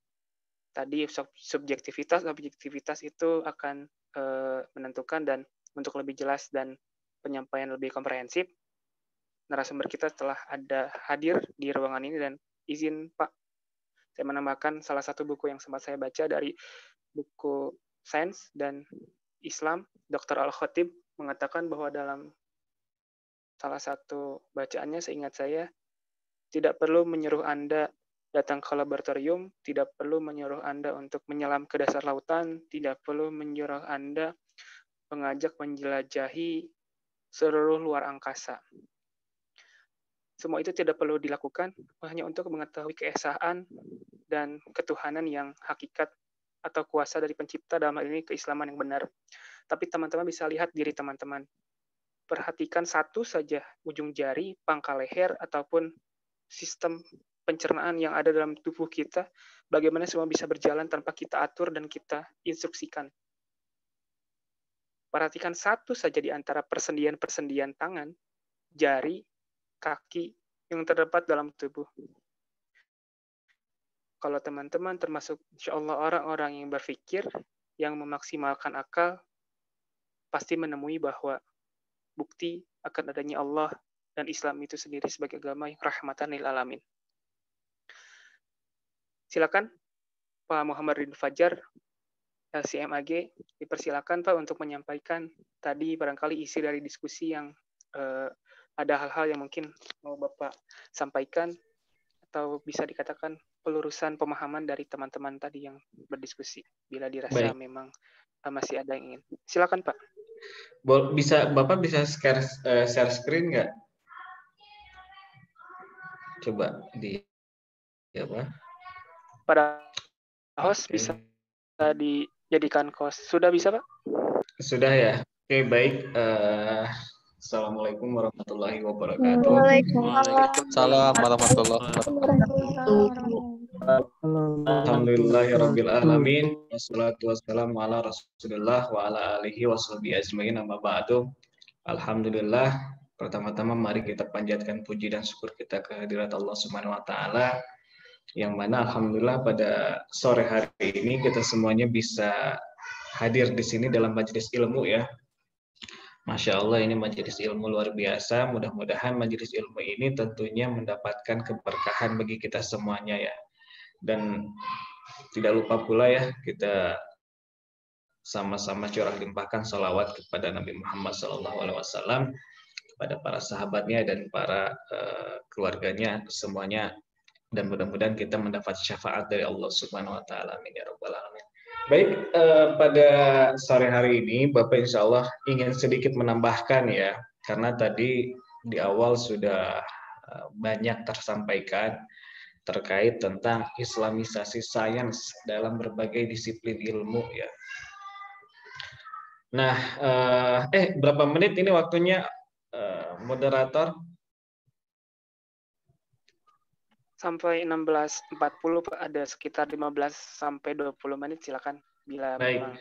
S3: tadi subjektivitas, objektivitas itu akan menentukan. Dan untuk lebih jelas dan penyampaian lebih komprehensif, narasumber kita telah hadir di ruangan ini, dan izin Pak, saya menambahkan salah satu buku yang sempat saya baca dari buku Sains dan Islam, Dr. Al-Khatib mengatakan bahwa dalam salah satu bacaannya, seingat saya, tidak perlu menyuruh Anda datang ke laboratorium, tidak perlu menyuruh Anda untuk menyelam ke dasar lautan, tidak perlu menyuruh Anda mengajak menjelajahi seluruh luar angkasa. Semua itu tidak perlu dilakukan hanya untuk mengetahui keesaan dan ketuhanan yang hakikat atau kuasa dari pencipta, dalam hal ini keislaman yang benar. Tapi teman-teman bisa lihat diri teman-teman. Perhatikan satu saja ujung jari, pangkal leher, ataupun sistem pencernaan yang ada dalam tubuh kita, bagaimana semua bisa berjalan tanpa kita atur dan kita instruksikan. Perhatikan satu saja di antara persendian-persendian tangan, jari, kaki yang terdapat dalam tubuh. Kalau teman-teman termasuk insya Allah orang-orang yang berpikir, yang memaksimalkan akal, pasti menemui bahwa bukti akan adanya Allah dan Islam itu sendiri sebagai agama yang rahmatan lil alamin. Silakan Pak Muhammad Ridwan Fajar, LCMAG, dipersilakan Pak untuk menyampaikan tadi barangkali isi dari diskusi yang ada hal-hal yang mungkin mau Bapak sampaikan, atau bisa dikatakan pelurusan pemahaman dari teman-teman tadi yang berdiskusi, bila dirasa memang masih ada yang ingin. Silakan Pak.
S11: Bapak bisa share screen nggak? Coba di apa?
S3: Pada host bisa dijadikan host. Sudah bisa Pak?
S11: Sudah ya. Oke, baik. Assalamualaikum warahmatullahi wabarakatuh.
S6: Waalaikumsalam warahmatullahi wabarakatuh.
S11: Alhamdulillahirabbil alamin, wassalatu wassalamu ala Rasulillah wa ala alihi washabihi ajmain, amma ba'du. Alhamdulillah, pertama-tama mari kita panjatkan puji dan syukur kita kehadirat Allah Subhanahu wa taala, yang mana alhamdulillah pada sore hari ini kita semuanya bisa hadir di sini dalam majelis ilmu ya. Masya Allah, ini majelis ilmu luar biasa. Mudah-mudahan majelis ilmu ini tentunya mendapatkan keberkahan bagi kita semuanya ya. Dan tidak lupa pula ya, kita sama-sama curah limpahkan salawat kepada Nabi Muhammad SAW, kepada para sahabatnya dan para keluarganya semuanya. Dan mudah-mudahan kita mendapat syafaat dari Allah Subhanahu Wa Taala. Amin ya Rabbal Alamin. Baik, pada sore hari ini Bapak insya Allah ingin sedikit menambahkan ya, karena tadi di awal sudah banyak tersampaikan terkait tentang islamisasi sains dalam berbagai disiplin ilmu ya. Nah, berapa menit ini waktunya moderator?
S3: Sampai 16.40 Pak, ada sekitar 15 sampai 20 menit, silakan bila
S11: baik.
S3: memang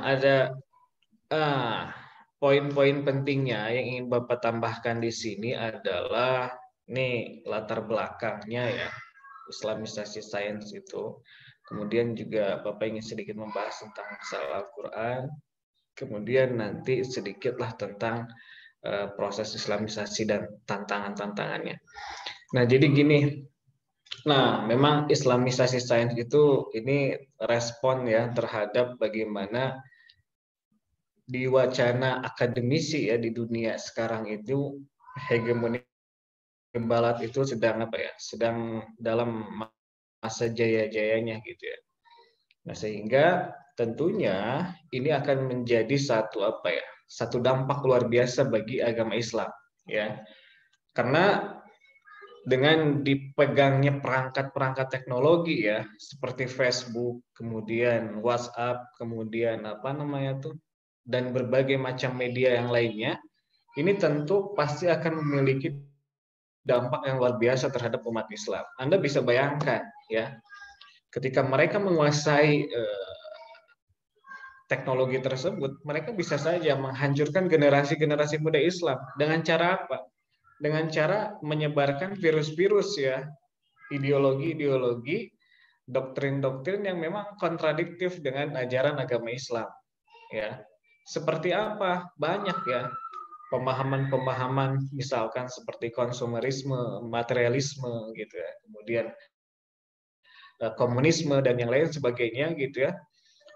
S11: Ada poin-poin pentingnya yang ingin Bapak tambahkan di sini adalah nih latar belakangnya ya, islamisasi sains itu. Kemudian juga Bapak ingin sedikit membahas tentang masalah Al-Quran. Kemudian nanti sedikitlah tentang proses islamisasi dan tantangan-tantangannya. Nah, jadi gini. Nah, memang islamisasi sains itu ini respon ya terhadap bagaimana di wacana akademisi ya di dunia sekarang itu hegemoni barat itu sedang apa ya? Sedang dalam masa jaya-jayanya gitu ya. Nah, sehingga tentunya ini akan menjadi satu apa ya? Satu dampak luar biasa bagi agama Islam ya. Karena dengan dipegangnya perangkat-perangkat teknologi ya, seperti Facebook, kemudian WhatsApp, kemudian apa namanya tuh, dan berbagai macam media yang lainnya, ini tentu pasti akan memiliki dampak yang luar biasa terhadap umat Islam. Anda bisa bayangkan ya, ketika mereka menguasai teknologi tersebut, mereka bisa saja menghancurkan generasi-generasi muda Islam. Dengan cara apa? Dengan cara menyebarkan virus-virus ya, ideologi-ideologi, doktrin-doktrin yang memang kontradiktif dengan ajaran agama Islam ya. Seperti apa? Banyak ya pemahaman-pemahaman misalkan seperti konsumerisme, materialisme gitu ya. Kemudian komunisme dan yang lain sebagainya gitu ya.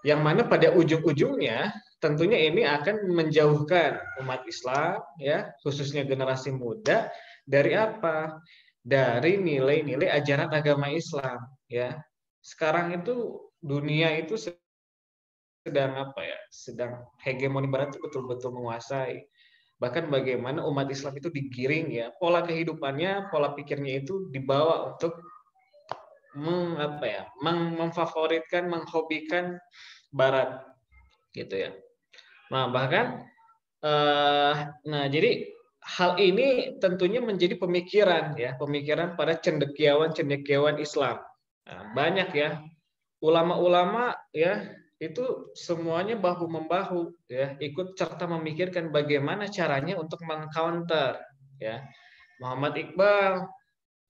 S11: Yang mana pada ujung-ujungnya tentunya ini akan menjauhkan umat Islam ya, khususnya generasi muda dari apa? Dari nilai-nilai ajaran agama Islam ya. Sekarang itu dunia itu sedang apa ya? Sedang hegemoni barat itu betul-betul menguasai. Bahkan bagaimana umat Islam itu digiring ya, pola kehidupannya, pola pikirnya itu dibawa untuk memfavoritkan, menghobikan barat gitu ya. Nah, bahkan jadi hal ini tentunya menjadi pemikiran ya, pemikiran pada cendekiawan-cendekiawan Islam. Nah, banyak ya ulama-ulama ya, itu semuanya bahu-membahu ya, ikut serta memikirkan bagaimana caranya untuk mengcounter ya. Muhammad Iqbal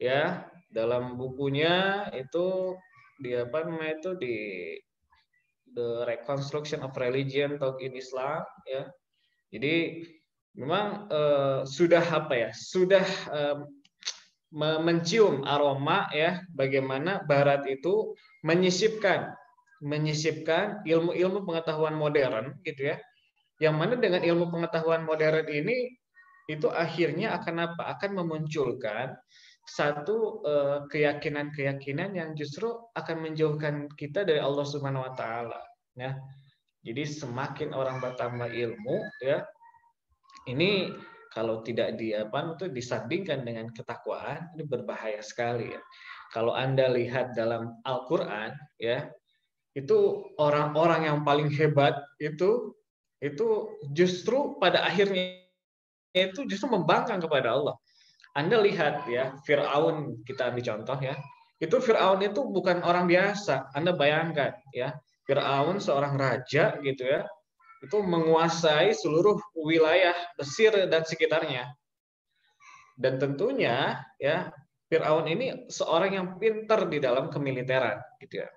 S11: ya, dalam bukunya itu di apa namanya itu di The Reconstruction of Religion Talk in Islam ya. Jadi memang sudah apa ya? Sudah mencium aroma ya bagaimana barat itu menyisipkan ilmu-ilmu pengetahuan modern gitu ya. Yang mana dengan ilmu pengetahuan modern ini itu akhirnya akan apa? Akan memunculkan satu keyakinan-keyakinan yang justru akan menjauhkan kita dari Allah Subhanahu Wa Taala. Ya, jadi semakin orang bertambah ilmu, ya, ini kalau tidak disandingkan dengan ketakwaan, ini berbahaya sekali. Ya. Kalau Anda lihat dalam Al-Quran, ya, itu orang-orang yang paling hebat itu justru pada akhirnya itu justru membangkang kepada Allah. Anda lihat ya, Fir'aun, kita ambil contoh ya. Itu Fir'aun itu bukan orang biasa. Anda bayangkan ya, Fir'aun seorang raja gitu ya. Itu menguasai seluruh wilayah Mesir dan sekitarnya. Dan tentunya ya, Fir'aun ini seorang yang pintar di dalam kemiliteran gitu ya.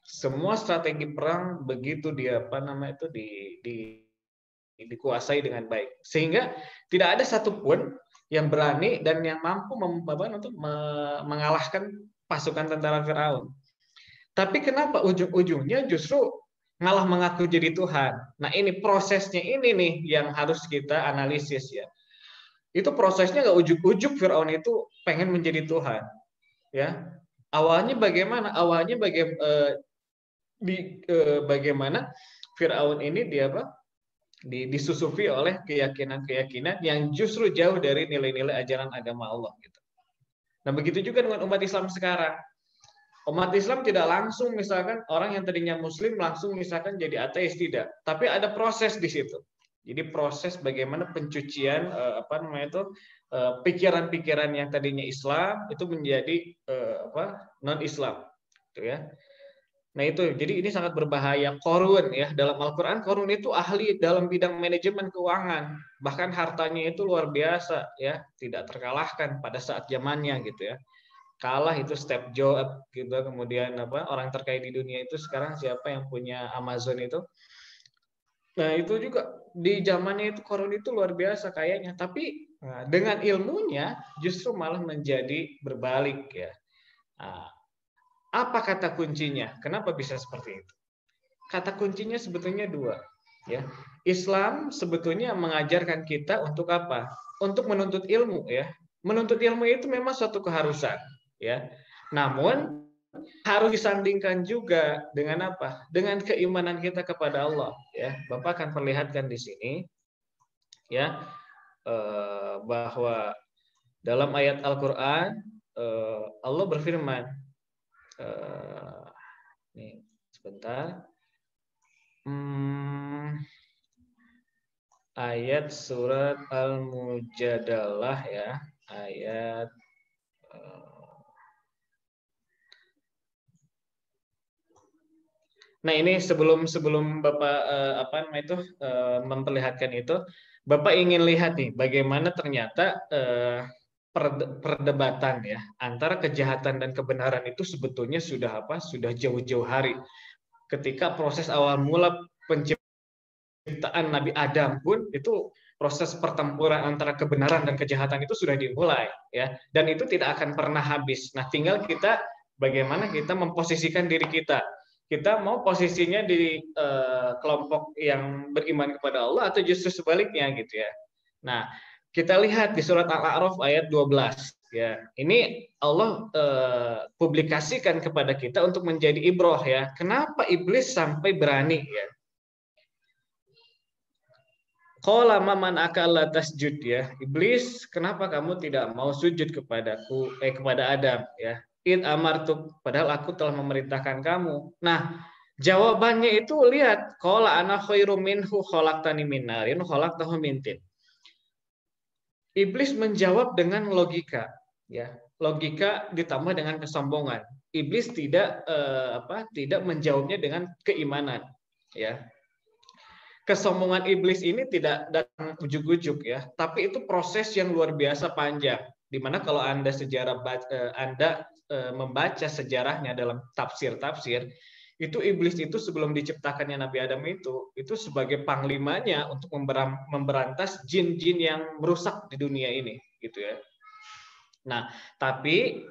S11: Semua strategi perang begitu dia dikuasai dengan baik, sehingga tidak ada satupun yang berani dan yang mampu untuk mengalahkan pasukan tentara Firaun. Tapi kenapa ujung-ujungnya justru malah mengaku jadi Tuhan? Nah, ini prosesnya ini nih yang harus kita analisis ya. Itu prosesnya nggak ujuk-ujuk Firaun itu pengen menjadi Tuhan, ya. Awalnya bagaimana? Awalnya bagaimana Firaun ini disusupi oleh keyakinan-keyakinan yang justru jauh dari nilai-nilai ajaran agama Allah gitu. Nah, begitu juga dengan umat Islam sekarang. Umat Islam tidak langsung misalkan orang yang tadinya muslim langsung misalkan jadi ateis, tidak. Tapi ada proses di situ. Jadi proses bagaimana pencucian pikiran-pikiran yang tadinya Islam itu menjadi non-Islam, gitu ya. Nah itu, jadi ini sangat berbahaya. Qarun ya, dalam Al-Quran Qarun itu ahli dalam bidang manajemen keuangan, bahkan hartanya itu luar biasa ya, tidak terkalahkan pada saat zamannya gitu ya. Kalah itu Steve Jobs gitu, kemudian orang terkaya di dunia itu sekarang siapa yang punya Amazon itu. Nah itu juga di zamannya itu Qarun itu luar biasa kayaknya, tapi dengan ilmunya justru malah menjadi berbalik ya. Nah, apa kata kuncinya? Kenapa bisa seperti itu? Kata kuncinya sebetulnya dua ya. Islam sebetulnya mengajarkan kita untuk apa? Untuk menuntut ilmu ya. Menuntut ilmu itu memang suatu keharusan ya. Namun harus disandingkan juga dengan apa? Dengan keimanan kita kepada Allah ya. Bapak akan perlihatkan di sini ya bahwa dalam ayat Al-Qur'an Allah berfirman nih sebentar, ayat surat Al-Mujadalah ya, ayat nah ini sebelum Bapak memperlihatkan itu, Bapak ingin lihat nih bagaimana ternyata perdebatan ya antara kejahatan dan kebenaran itu sebetulnya sudah jauh-jauh hari. Ketika proses awal mula penciptaan Nabi Adam pun itu proses pertempuran antara kebenaran dan kejahatan itu sudah dimulai ya, dan itu tidak akan pernah habis. Nah, tinggal kita bagaimana kita memposisikan diri kita. Kita mau posisinya di kelompok yang beriman kepada Allah atau justru sebaliknya gitu ya. Nah, kita lihat di surat Al-A'raf ayat 12 ya. Ini Allah publikasikan kepada kita untuk menjadi ibrah ya. Kenapa iblis sampai berani ya? Qala man akala tasjud ya. Iblis, kenapa kamu tidak mau sujud kepadaku kepada Adam ya? Id amartuk, padahal aku telah memerintahkan kamu. Nah, jawabannya itu lihat, qala ana khairum minhu khalaqtani min narin khalaqtahu min tin. Iblis menjawab dengan logika, ya, logika ditambah dengan kesombongan. Iblis tidak menjawabnya dengan keimanan, ya. Kesombongan iblis ini tidak datang ujuk-ujuk, ya, tapi itu proses yang luar biasa panjang. Dimana kalau Anda membaca sejarahnya dalam tafsir-tafsir, itu iblis itu sebelum diciptakannya Nabi Adam itu sebagai panglimanya untuk memberantas jin-jin yang merusak di dunia ini gitu ya. Nah, tapi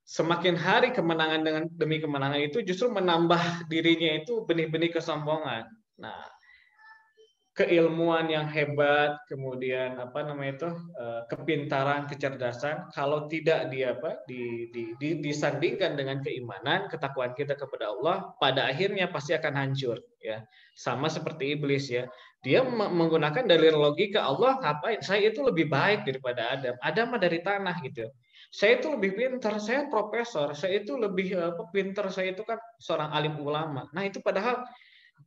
S11: semakin hari kemenangan demi kemenangan itu justru menambah dirinya itu benih-benih kesombongan. Nah, keilmuan yang hebat, kemudian kepintaran, kecerdasan, kalau tidak disandingkan dengan keimanan, ketakwaan kita kepada Allah, pada akhirnya pasti akan hancur ya. Sama seperti iblis ya. Dia menggunakan dalil logika, Allah ngapain? Saya itu lebih baik daripada Adam. Adam mah dari tanah gitu. Saya itu lebih pintar, saya profesor, saya itu lebih pintar, saya itu kan seorang alim ulama. Nah, itu padahal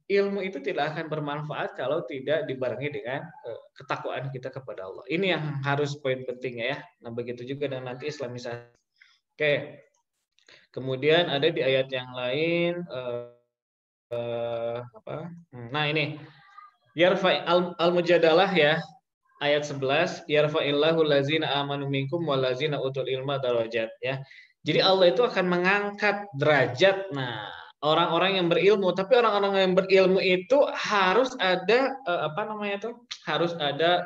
S11: ilmu itu tidak akan bermanfaat kalau tidak dibarengi dengan ketakwaan kita kepada Allah. Ini yang harus poin pentingnya ya. Nah, begitu juga dengan nanti Islamisasi. Oke. Kemudian ada di ayat yang lain Nah, ini Yarfa al-Mujadalah ya. Ayat 11, yarfa'illahu lazina amanu minkum walazina utul ilma darajat ya. Jadi Allah itu akan mengangkat derajat. Nah, orang-orang yang berilmu, tapi orang-orang yang berilmu itu harus ada harus ada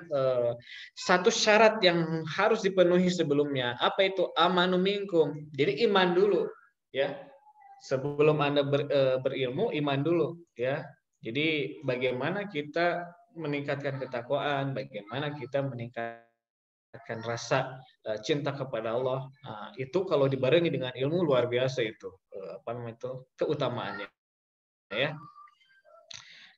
S11: satu syarat yang harus dipenuhi sebelumnya. Apa itu? Amanu minkum. Jadi iman dulu, ya. Sebelum Anda berilmu, iman dulu, ya. Jadi bagaimana kita meningkatkan ketakwaan, bagaimana kita meningkatkan rasa cinta kepada Allah. Nah, itu kalau dibarengi dengan ilmu luar biasa itu keutamaannya, ya.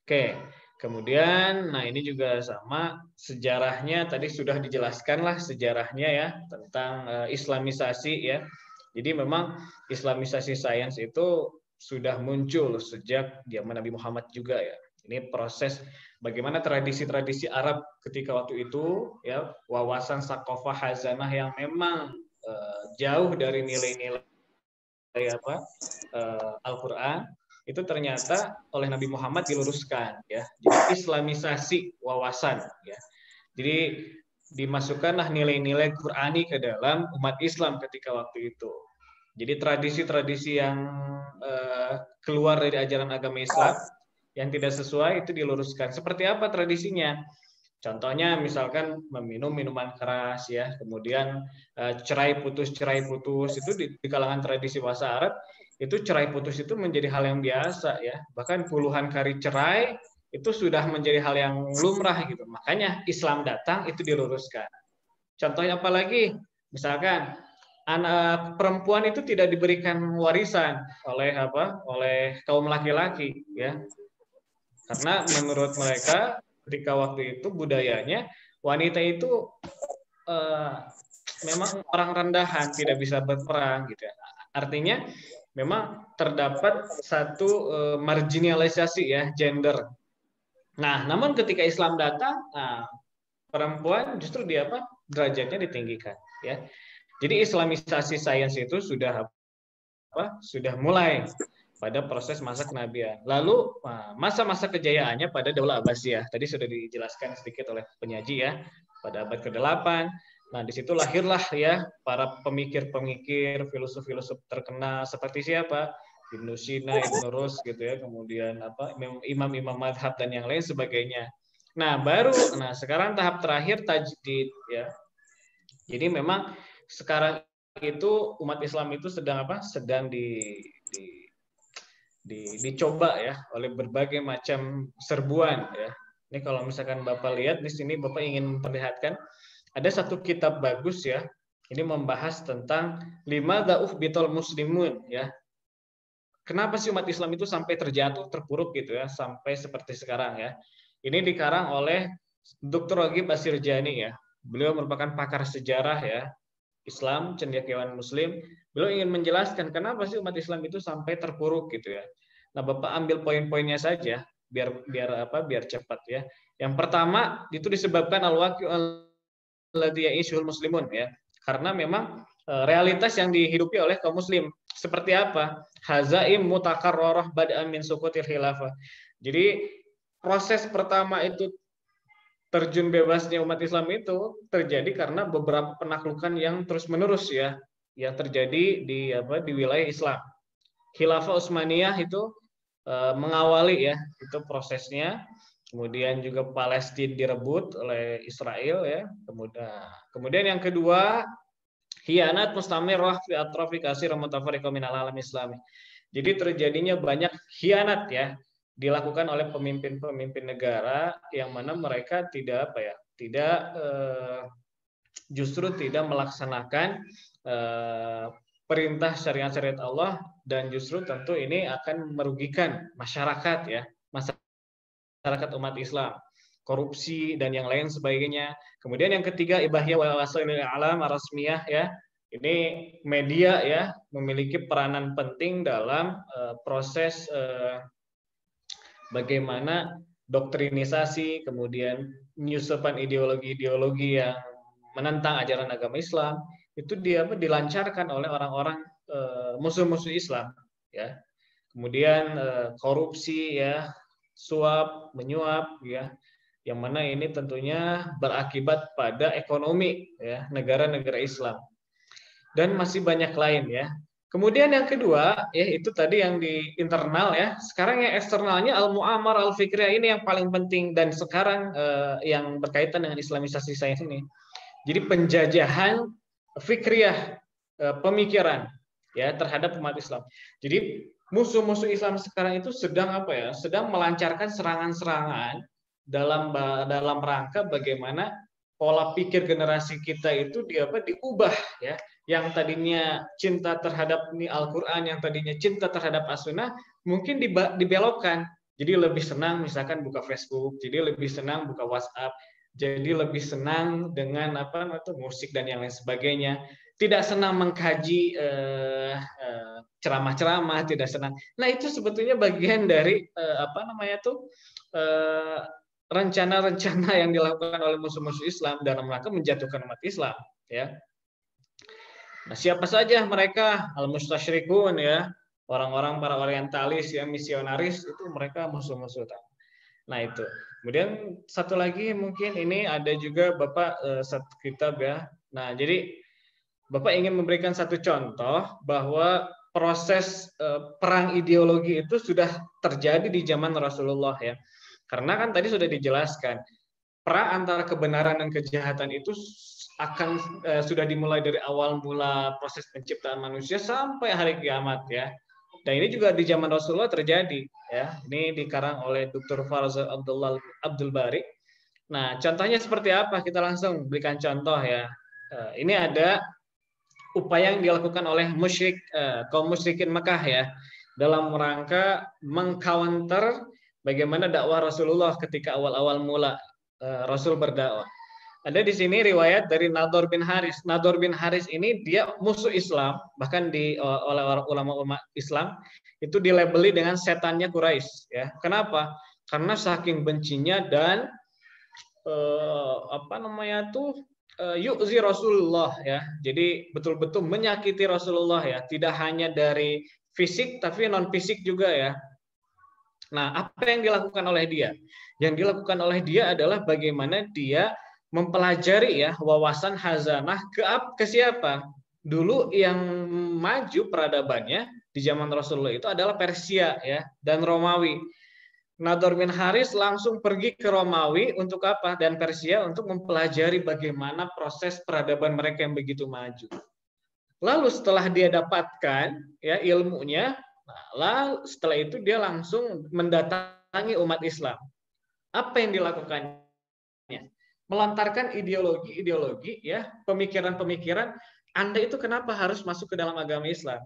S11: Oke, kemudian nah ini juga sama sejarahnya tadi sudah dijelaskan lah sejarahnya ya tentang Islamisasi ya. Jadi memang Islamisasi sains itu sudah muncul sejak zaman Nabi Muhammad juga ya. Ini proses bagaimana tradisi-tradisi Arab ketika waktu itu ya, wawasan sakofah hazanah yang memang jauh dari nilai-nilai Al-Qur'an itu ternyata oleh Nabi Muhammad diluruskan ya. Jadi Islamisasi wawasan ya. Jadi dimasukkanlah nilai-nilai Qur'ani ke dalam umat Islam ketika waktu itu. Jadi tradisi-tradisi yang keluar dari ajaran agama Islam yang tidak sesuai itu diluruskan. Seperti apa tradisinya? Contohnya misalkan meminum minuman keras ya, kemudian cerai putus itu di kalangan tradisi bahasa Arab itu cerai putus itu menjadi hal yang biasa ya. Bahkan puluhan kali cerai itu sudah menjadi hal yang lumrah gitu. Makanya Islam datang itu diluruskan. Contohnya apa lagi? Misalkan anak perempuan itu tidak diberikan warisan oleh kaum laki-laki ya. Karena menurut mereka ketika waktu itu budayanya wanita itu memang orang rendahan, tidak bisa berperang gitu ya. Artinya memang terdapat satu marginalisasi ya gender. Nah, namun ketika Islam datang, perempuan justru derajatnya ditinggikan ya. Jadi Islamisasi sains itu sudah mulai pada proses masa kenabian. Lalu masa-masa kejayaannya pada Daulah Abbasiyah. Tadi sudah dijelaskan sedikit oleh penyaji ya, pada abad ke-8. Nah, di situ lahirlah ya para pemikir-pemikir, filosof-filosof terkenal seperti siapa? Ibnu Sina, Ibnu Rus gitu ya, kemudian imam-imam madhab dan yang lain sebagainya. Nah, sekarang tahap terakhir tajdid ya. Jadi memang sekarang itu umat Islam itu sedang dicoba ya oleh berbagai macam serbuan ya. Ini kalau misalkan Bapak lihat di sini, Bapak ingin memperlihatkan ada satu kitab bagus ya. Ini membahas tentang limadza uhbital muslimun ya. Kenapa sih umat Islam itu sampai terjatuh, terpuruk gitu ya, sampai seperti sekarang ya. Ini dikarang oleh Dr. Raghib Ashirjani ya. Beliau merupakan pakar sejarah ya Islam, cendekiawan Muslim. Beliau ingin menjelaskan kenapa sih umat Islam itu sampai terpuruk gitu ya. Nah, Bapak ambil poin-poinnya saja biar cepat ya. Yang pertama itu disebabkan al-waqi'u alladzi ya'ishul muslimun ya. Karena memang realitas yang dihidupi oleh kaum muslim seperti apa? Hazaim mutakarrarah bada'an min suqutil khilafah. Jadi proses pertama itu terjun bebasnya umat Islam itu terjadi karena beberapa penaklukan yang terus-menerus ya yang terjadi di wilayah Islam. Khilafah Utsmaniyah itu mengawali ya itu prosesnya. Kemudian juga Palestina direbut oleh Israel ya. Kemudian yang kedua khianat mustamirah fi atrafi katsir mutafariqah min al-alam islami. Jadi terjadinya banyak khianat ya dilakukan oleh pemimpin-pemimpin negara yang mana mereka justru tidak melaksanakan perintah syariat Allah dan justru tentu ini akan merugikan masyarakat ya, masyarakat umat Islam, korupsi dan yang lain sebagainya. Kemudian yang ketiga ibahiyah wa wasailil a'lam rasmiyah ya. Ini media ya memiliki peranan penting dalam proses bagaimana doktrinisasi, kemudian penyusupan ideologi-ideologi yang menentang ajaran agama Islam itu dilancarkan oleh orang-orang musuh-musuh Islam ya. Kemudian korupsi ya, suap, menyuap ya. Yang mana ini tentunya berakibat pada ekonomi ya negara-negara Islam. Dan masih banyak lain ya. Kemudian yang kedua, ya itu tadi yang di internal ya. Sekarang yang eksternalnya al-mu'amar al-fikriyah ini yang paling penting dan sekarang yang berkaitan dengan islamisasi sains ini. Jadi penjajahan fikriyah pemikiran ya terhadap umat Islam. Jadi musuh-musuh Islam sekarang itu sedang apa ya? Sedang melancarkan serangan-serangan dalam rangka bagaimana pola pikir generasi kita itu diubah ya. Yang tadinya cinta terhadap Al-Quran, yang tadinya cinta terhadap As-Sunnah, mungkin dibelokkan. Jadi lebih senang misalkan buka Facebook, jadi lebih senang buka WhatsApp, jadi lebih senang dengan musik dan yang lain sebagainya. Tidak senang mengkaji ceramah-ceramah, tidak senang. Nah itu sebetulnya bagian dari rencana-rencana yang dilakukan oleh musuh-musuh Islam dalam rangka menjatuhkan umat Islam, ya. Nah, siapa saja mereka? Al-mustasyrikun ya, orang-orang para orientalis ya, misionaris itu mereka musuh-musuh. Nah, itu. Kemudian satu lagi mungkin ini ada juga Bapak satu kitab ya. Nah, jadi Bapak ingin memberikan satu contoh bahwa proses perang ideologi itu sudah terjadi di zaman Rasulullah ya. Karena kan tadi sudah dijelaskan, perang antara kebenaran dan kejahatan itu akan sudah dimulai dari awal mula proses penciptaan manusia sampai hari kiamat ya. Dan ini juga di zaman Rasulullah terjadi ya. Ini dikarang oleh Dr. Farzal Abdul Bari. Nah, contohnya seperti apa? Kita langsung berikan contoh ya. Ini ada upaya yang dilakukan oleh kaum musyrikin Mekah ya dalam rangka mengcounter bagaimana dakwah Rasulullah ketika awal-awal mula Rasul berdakwah. Ada di sini riwayat dari Nador bin Haris. Nador bin Haris ini dia musuh Islam, bahkan oleh ulama-ulama Islam itu dilabeli dengan setannya Quraisy. Ya, kenapa? Karena saking bencinya dan yu'zi Rasulullah ya. Jadi betul-betul menyakiti Rasulullah ya. Tidak hanya dari fisik tapi non fisik juga ya. Nah, apa yang dilakukan oleh dia? Yang dilakukan oleh dia adalah bagaimana dia mempelajari ya wawasan hazanah ke siapa? Dulu yang maju peradabannya di zaman Rasulullah itu adalah Persia ya dan Romawi. Nador bin Haris langsung pergi ke Romawi untuk apa? Dan Persia untuk mempelajari bagaimana proses peradaban mereka yang begitu maju. Lalu setelah dia dapatkan ya ilmunya, lalu setelah itu dia langsung mendatangi umat Islam. Apa yang dilakukannya? Melontarkan ideologi-ideologi ya, pemikiran-pemikiran, Anda itu kenapa harus masuk ke dalam agama Islam?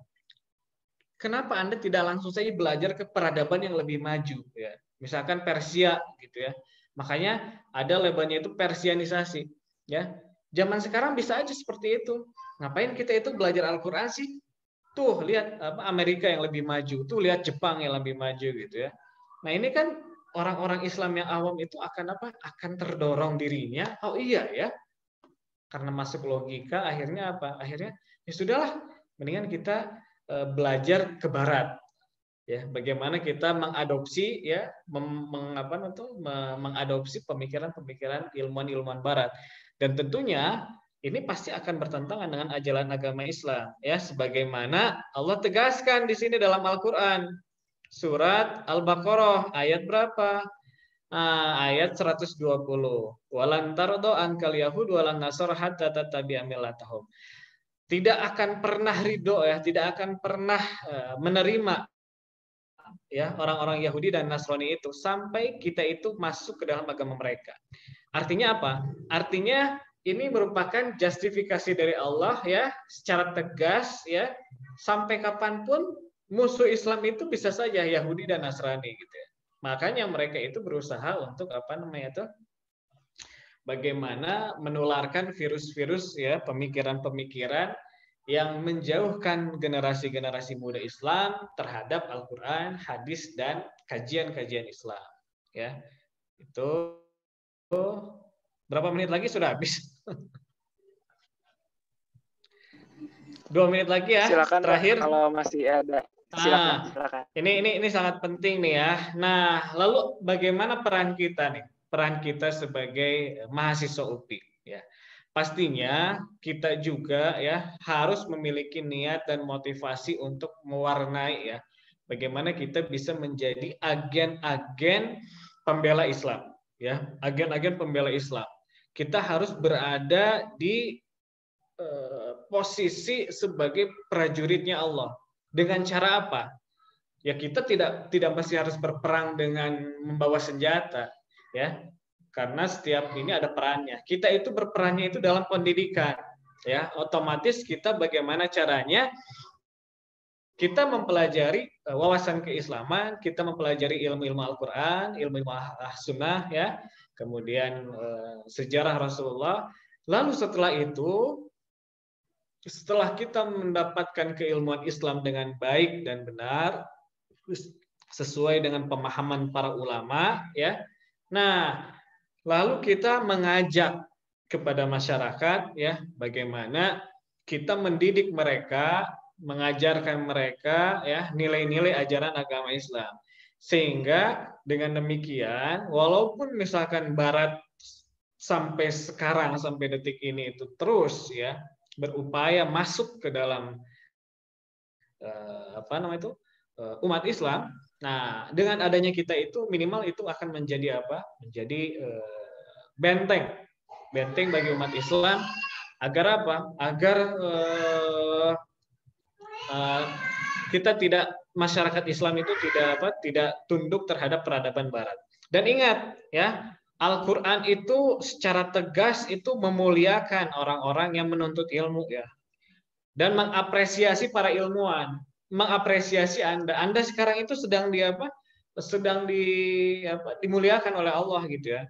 S11: Kenapa Anda tidak langsung saja belajar ke peradaban yang lebih maju ya? Misalkan Persia gitu ya. Makanya ada labelnya itu Persianisasi ya. Zaman sekarang bisa aja seperti itu. Ngapain kita itu belajar Al-Qur'an sih? Tuh, lihat Amerika yang lebih maju, tuh lihat Jepang yang lebih maju gitu ya. Nah, ini kan orang-orang Islam yang awam itu akan akan terdorong dirinya. Oh iya ya, karena masuk logika akhirnya apa? Akhirnya ya sudahlah, mendingan kita belajar ke Barat. Ya, bagaimana kita mengadopsi ya, mengadopsi pemikiran-pemikiran ilmuwan-ilmuwan Barat. Dan tentunya ini pasti akan bertentangan dengan ajaran agama Islam. Ya, sebagaimana Allah tegaskan di sini dalam Al-Qur'an. Surat Al-Baqarah ayat berapa? Ayat 120. Walan tardo ankal yahud walan nasara hatta tattabi'a millatahum. Tidak akan pernah ridho ya, tidak akan pernah menerima ya orang-orang Yahudi dan Nasrani itu sampai kita itu masuk ke dalam agama mereka. Artinya apa? Artinya ini merupakan justifikasi dari Allah ya secara tegas ya, sampai kapanpun musuh Islam itu bisa saja Yahudi dan Nasrani gitu ya. Makanya mereka itu berusaha untuk bagaimana menularkan virus-virus ya, pemikiran-pemikiran yang menjauhkan generasi-generasi muda Islam terhadap Al-Qur'an, hadis dan kajian-kajian Islam ya. Itu berapa menit lagi sudah habis? 2 menit lagi ya.
S3: Silakan
S11: terakhir
S3: kalau masih ada. Silakan.
S11: Ini sangat penting nih ya. Nah, lalu bagaimana peran kita nih? Peran kita sebagai mahasiswa UPI ya. pastinya kita juga ya harus memiliki niat dan motivasi untuk mewarnai ya bagaimana kita bisa menjadi agen-agen pembela Islam ya, agen-agen pembela Islam. Kita harus berada di posisi sebagai prajuritnya Allah. Dengan cara apa? Ya kita tidak pasti harus berperang dengan membawa senjata ya. Karena setiap ini ada perannya. Kita itu berperannya itu dalam pendidikan, ya. Otomatis kita bagaimana caranya kita mempelajari wawasan keislaman, kita mempelajari ilmu-ilmu Al-Qur'an, ilmu-ilmu sunnah, ya. Kemudian sejarah Rasulullah. Lalu setelah itu, setelah kita mendapatkan keilmuan Islam dengan baik dan benar, sesuai dengan pemahaman para ulama, ya. Nah, lalu kita mengajak kepada masyarakat ya bagaimana kita mendidik mereka, mengajarkan mereka ya nilai-nilai ajaran agama Islam. Sehingga dengan demikian walaupun misalkan barat sampai sekarang sampai detik ini itu terus ya berupaya masuk ke dalam umat Islam. Nah, dengan adanya kita itu minimal itu akan menjadi apa? Menjadi benteng bagi umat Islam agar apa? Agar kita masyarakat Islam itu tidak tunduk terhadap peradaban Barat. Dan ingat ya, Al-Qur'an itu secara tegas itu memuliakan orang-orang yang menuntut ilmu ya. Dan mengapresiasi para ilmuwan. Mengapresiasi Anda. Anda sekarang itu sedang dimuliakan oleh Allah gitu ya.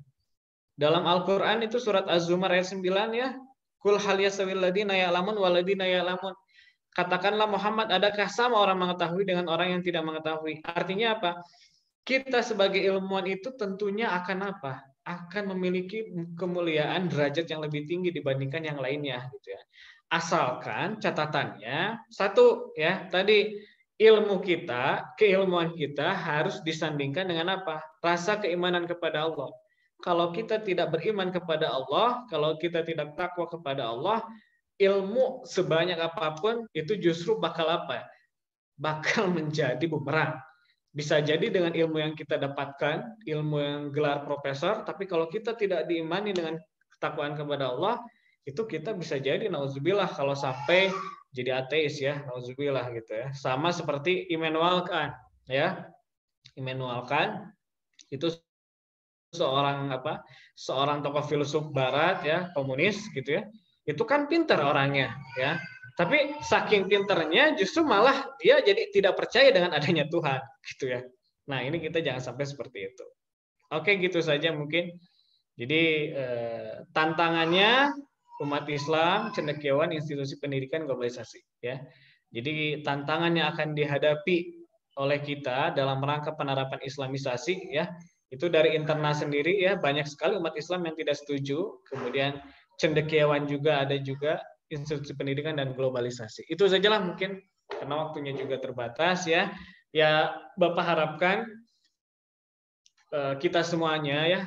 S11: Dalam Al-Qur'an itu surat Az-Zumar ayat 9 ya. Qul hal yastawil ladzina ya'lamun wal ladzina ya'lamun. Katakanlah Muhammad, adakah sama orang mengetahui dengan orang yang tidak mengetahui? Artinya apa? Kita sebagai ilmuwan itu tentunya akan apa? Akan memiliki kemuliaan derajat yang lebih tinggi dibandingkan yang lainnya gitu ya. Asalkan catatannya satu ya, tadi ilmu kita, keilmuan kita harus disandingkan dengan apa? Rasa keimanan kepada Allah. Kalau kita tidak beriman kepada Allah, kalau kita tidak takwa kepada Allah, ilmu sebanyak apapun itu justru bakal apa? Bakal menjadi bumerang. Bisa jadi dengan ilmu yang kita dapatkan, ilmu yang gelar profesor, tapi kalau kita tidak diimani dengan ketakwaan kepada Allah, itu kita bisa jadi nauzubillah kalau sampai jadi ateis ya, nauzubillah gitu ya. Sama seperti Immanuel Kant ya. Immanuel Kant itu seorang tokoh filsuf barat ya, komunis gitu ya. Itu kan pintar orangnya ya. Tapi saking pinternya justru malah dia jadi tidak percaya dengan adanya Tuhan gitu ya. Nah, ini kita jangan sampai seperti itu. Oke, gitu saja mungkin. Jadi tantangannya umat Islam, cendekiawan, institusi pendidikan, globalisasi ya. Jadi tantangan yang akan dihadapi oleh kita dalam rangka penerapan Islamisasi ya, itu dari internal sendiri ya, banyak sekali umat Islam yang tidak setuju, kemudian cendekiawan juga ada juga, institusi pendidikan dan globalisasi. Itu sajalah mungkin karena waktunya juga terbatas ya. Ya Bapak harapkan kita semuanya ya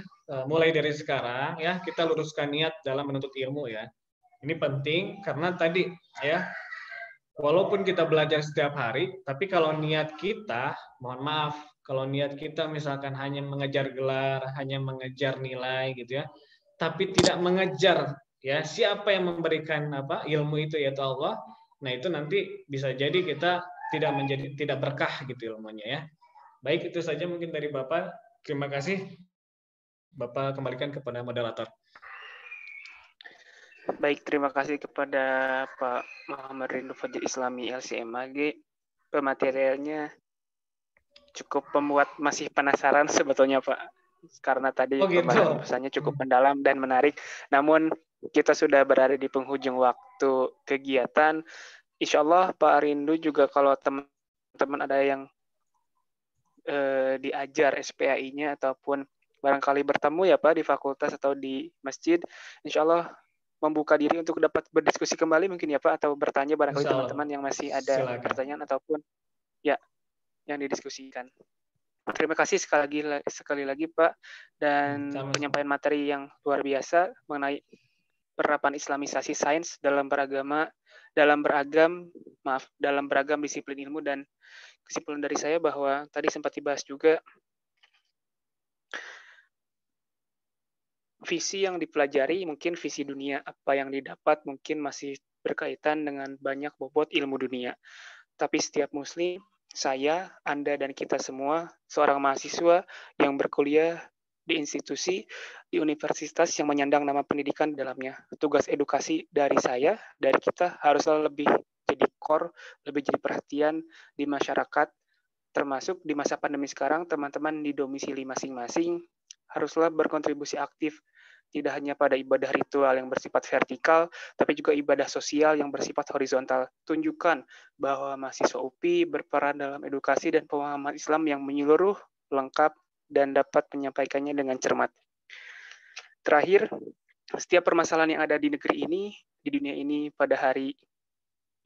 S11: mulai dari sekarang ya kita luruskan niat dalam menuntut ilmu ya. Ini penting karena tadi ya walaupun kita belajar setiap hari, tapi kalau niat kita, mohon maaf, kalau niat kita misalkan hanya mengejar gelar, hanya mengejar nilai gitu ya, tapi tidak mengejar ya siapa yang memberikan ilmu itu yaitu Allah, nah itu nanti bisa jadi kita tidak berkah gitu ilmunya ya. Baik, itu saja mungkin dari Bapak. Terima kasih. Bapak kembalikan kepada moderator.
S3: Baik, terima kasih kepada Pak Muhammad Rindu Fadil Islami LCMAG. Pematerialnya cukup membuat masih penasaran sebetulnya Pak. Karena tadi pembahasannya cukup mendalam dan menarik. Namun kita sudah berada di penghujung waktu kegiatan. Insya Allah Pak Rindu juga kalau teman-teman ada yang diajar SPAI-nya ataupun barangkali bertemu ya Pak di fakultas atau di masjid, insya Allah membuka diri untuk dapat berdiskusi kembali mungkin ya Pak, atau bertanya barangkali teman-teman yang masih ada pertanyaan ataupun ya yang didiskusikan. Terima kasih sekali lagi Pak, dan penyampaian materi yang luar biasa mengenai penerapan Islamisasi sains dalam beragam disiplin ilmu. Dan kesimpulan dari saya bahwa tadi sempat dibahas juga, visi yang dipelajari mungkin visi dunia, apa yang didapat mungkin masih berkaitan dengan banyak bobot ilmu dunia. Tapi setiap muslim, saya, Anda, dan kita semua, seorang mahasiswa yang berkuliah di institusi, di universitas yang menyandang nama pendidikan di dalamnya. Tugas edukasi dari saya, dari kita, haruslah lebih jadi core, lebih jadi perhatian di masyarakat, termasuk di masa pandemi sekarang, teman-teman di domisili masing-masing haruslah berkontribusi aktif, tidak hanya pada ibadah ritual yang bersifat vertikal, tapi juga ibadah sosial yang bersifat horizontal. Tunjukkan bahwa mahasiswa UPI berperan dalam edukasi dan pemahaman Islam yang menyeluruh, lengkap, dan dapat menyampaikannya dengan cermat. Terakhir, setiap permasalahan yang ada di negeri ini, di dunia ini, pada hari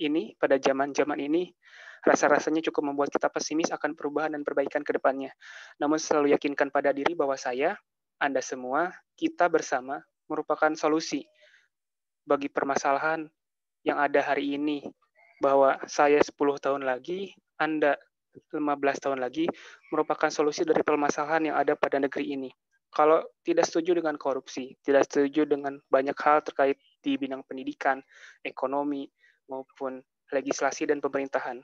S3: ini, pada zaman-zaman ini, rasa-rasanya cukup membuat kita pesimis akan perubahan dan perbaikan ke depannya. Namun selalu yakinkan pada diri bahwa saya, Anda semua, kita bersama merupakan solusi bagi permasalahan yang ada hari ini. Bahwa saya 10 tahun lagi, Anda 15 tahun lagi, merupakan solusi dari permasalahan yang ada pada negeri ini. Kalau tidak setuju dengan korupsi, tidak setuju dengan banyak hal terkait di bidang pendidikan, ekonomi, maupun legislasi dan pemerintahan,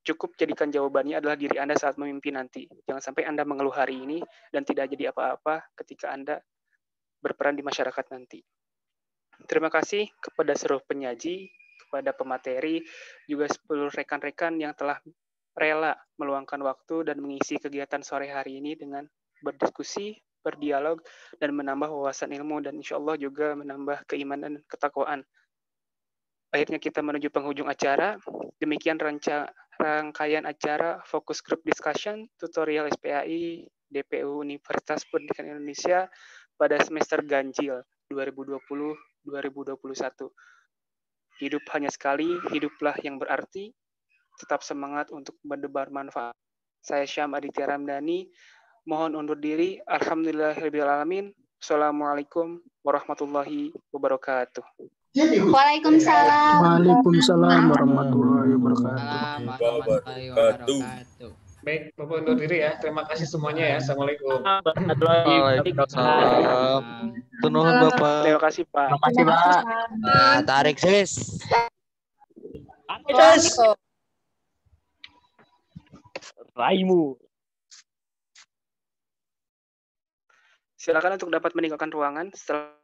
S3: cukup jadikan jawabannya adalah diri Anda saat memimpin nanti. Jangan sampai Anda mengeluh hari ini dan tidak jadi apa-apa ketika Anda berperan di masyarakat nanti. Terima kasih kepada seluruh penyaji, kepada pemateri, juga seluruh rekan-rekan yang telah rela meluangkan waktu dan mengisi kegiatan sore hari ini dengan berdiskusi, berdialog, dan menambah wawasan ilmu, dan insya Allah juga menambah keimanan dan ketakwaan. Akhirnya kita menuju penghujung acara. Demikian rangkaian acara Focus Group Discussion Tutorial SPAI DPU Universitas Pendidikan Indonesia pada semester ganjil 2020-2021. Hidup hanya sekali, hiduplah yang berarti. Tetap semangat untuk mendebar manfaat. Saya Syam Aditya Ramdhani, mohon undur diri. Alhamdulillahirrahmanirrahim. Assalamualaikum warahmatullahi wabarakatuh.
S10: Waalaikumsalam.
S12: Waalaikumsalam warahmatullahi wabarakatuh.
S11: Baik, Bapak undur diri ya. Terima kasih semuanya ya. Assalamualaikum.
S6: Waalaikumsalam. Tunuhun Bapak.
S3: Terima kasih Pak.
S12: Terima kasih Pak.
S6: Tarik sis.
S5: Raimu.
S3: Silakan untuk dapat meninggalkan ruangan setelah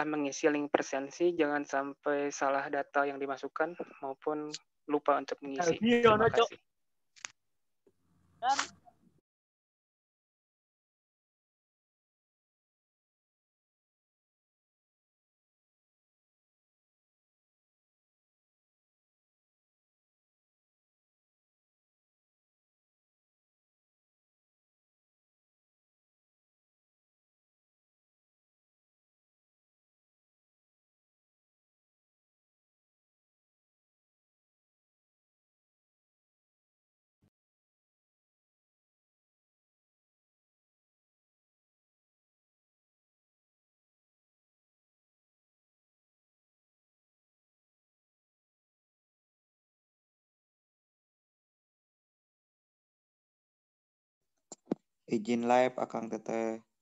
S3: mengisi link presensi. Jangan sampai salah data yang dimasukkan maupun lupa untuk mengisi. Terima kasih.
S13: Izin live Akang Teteh.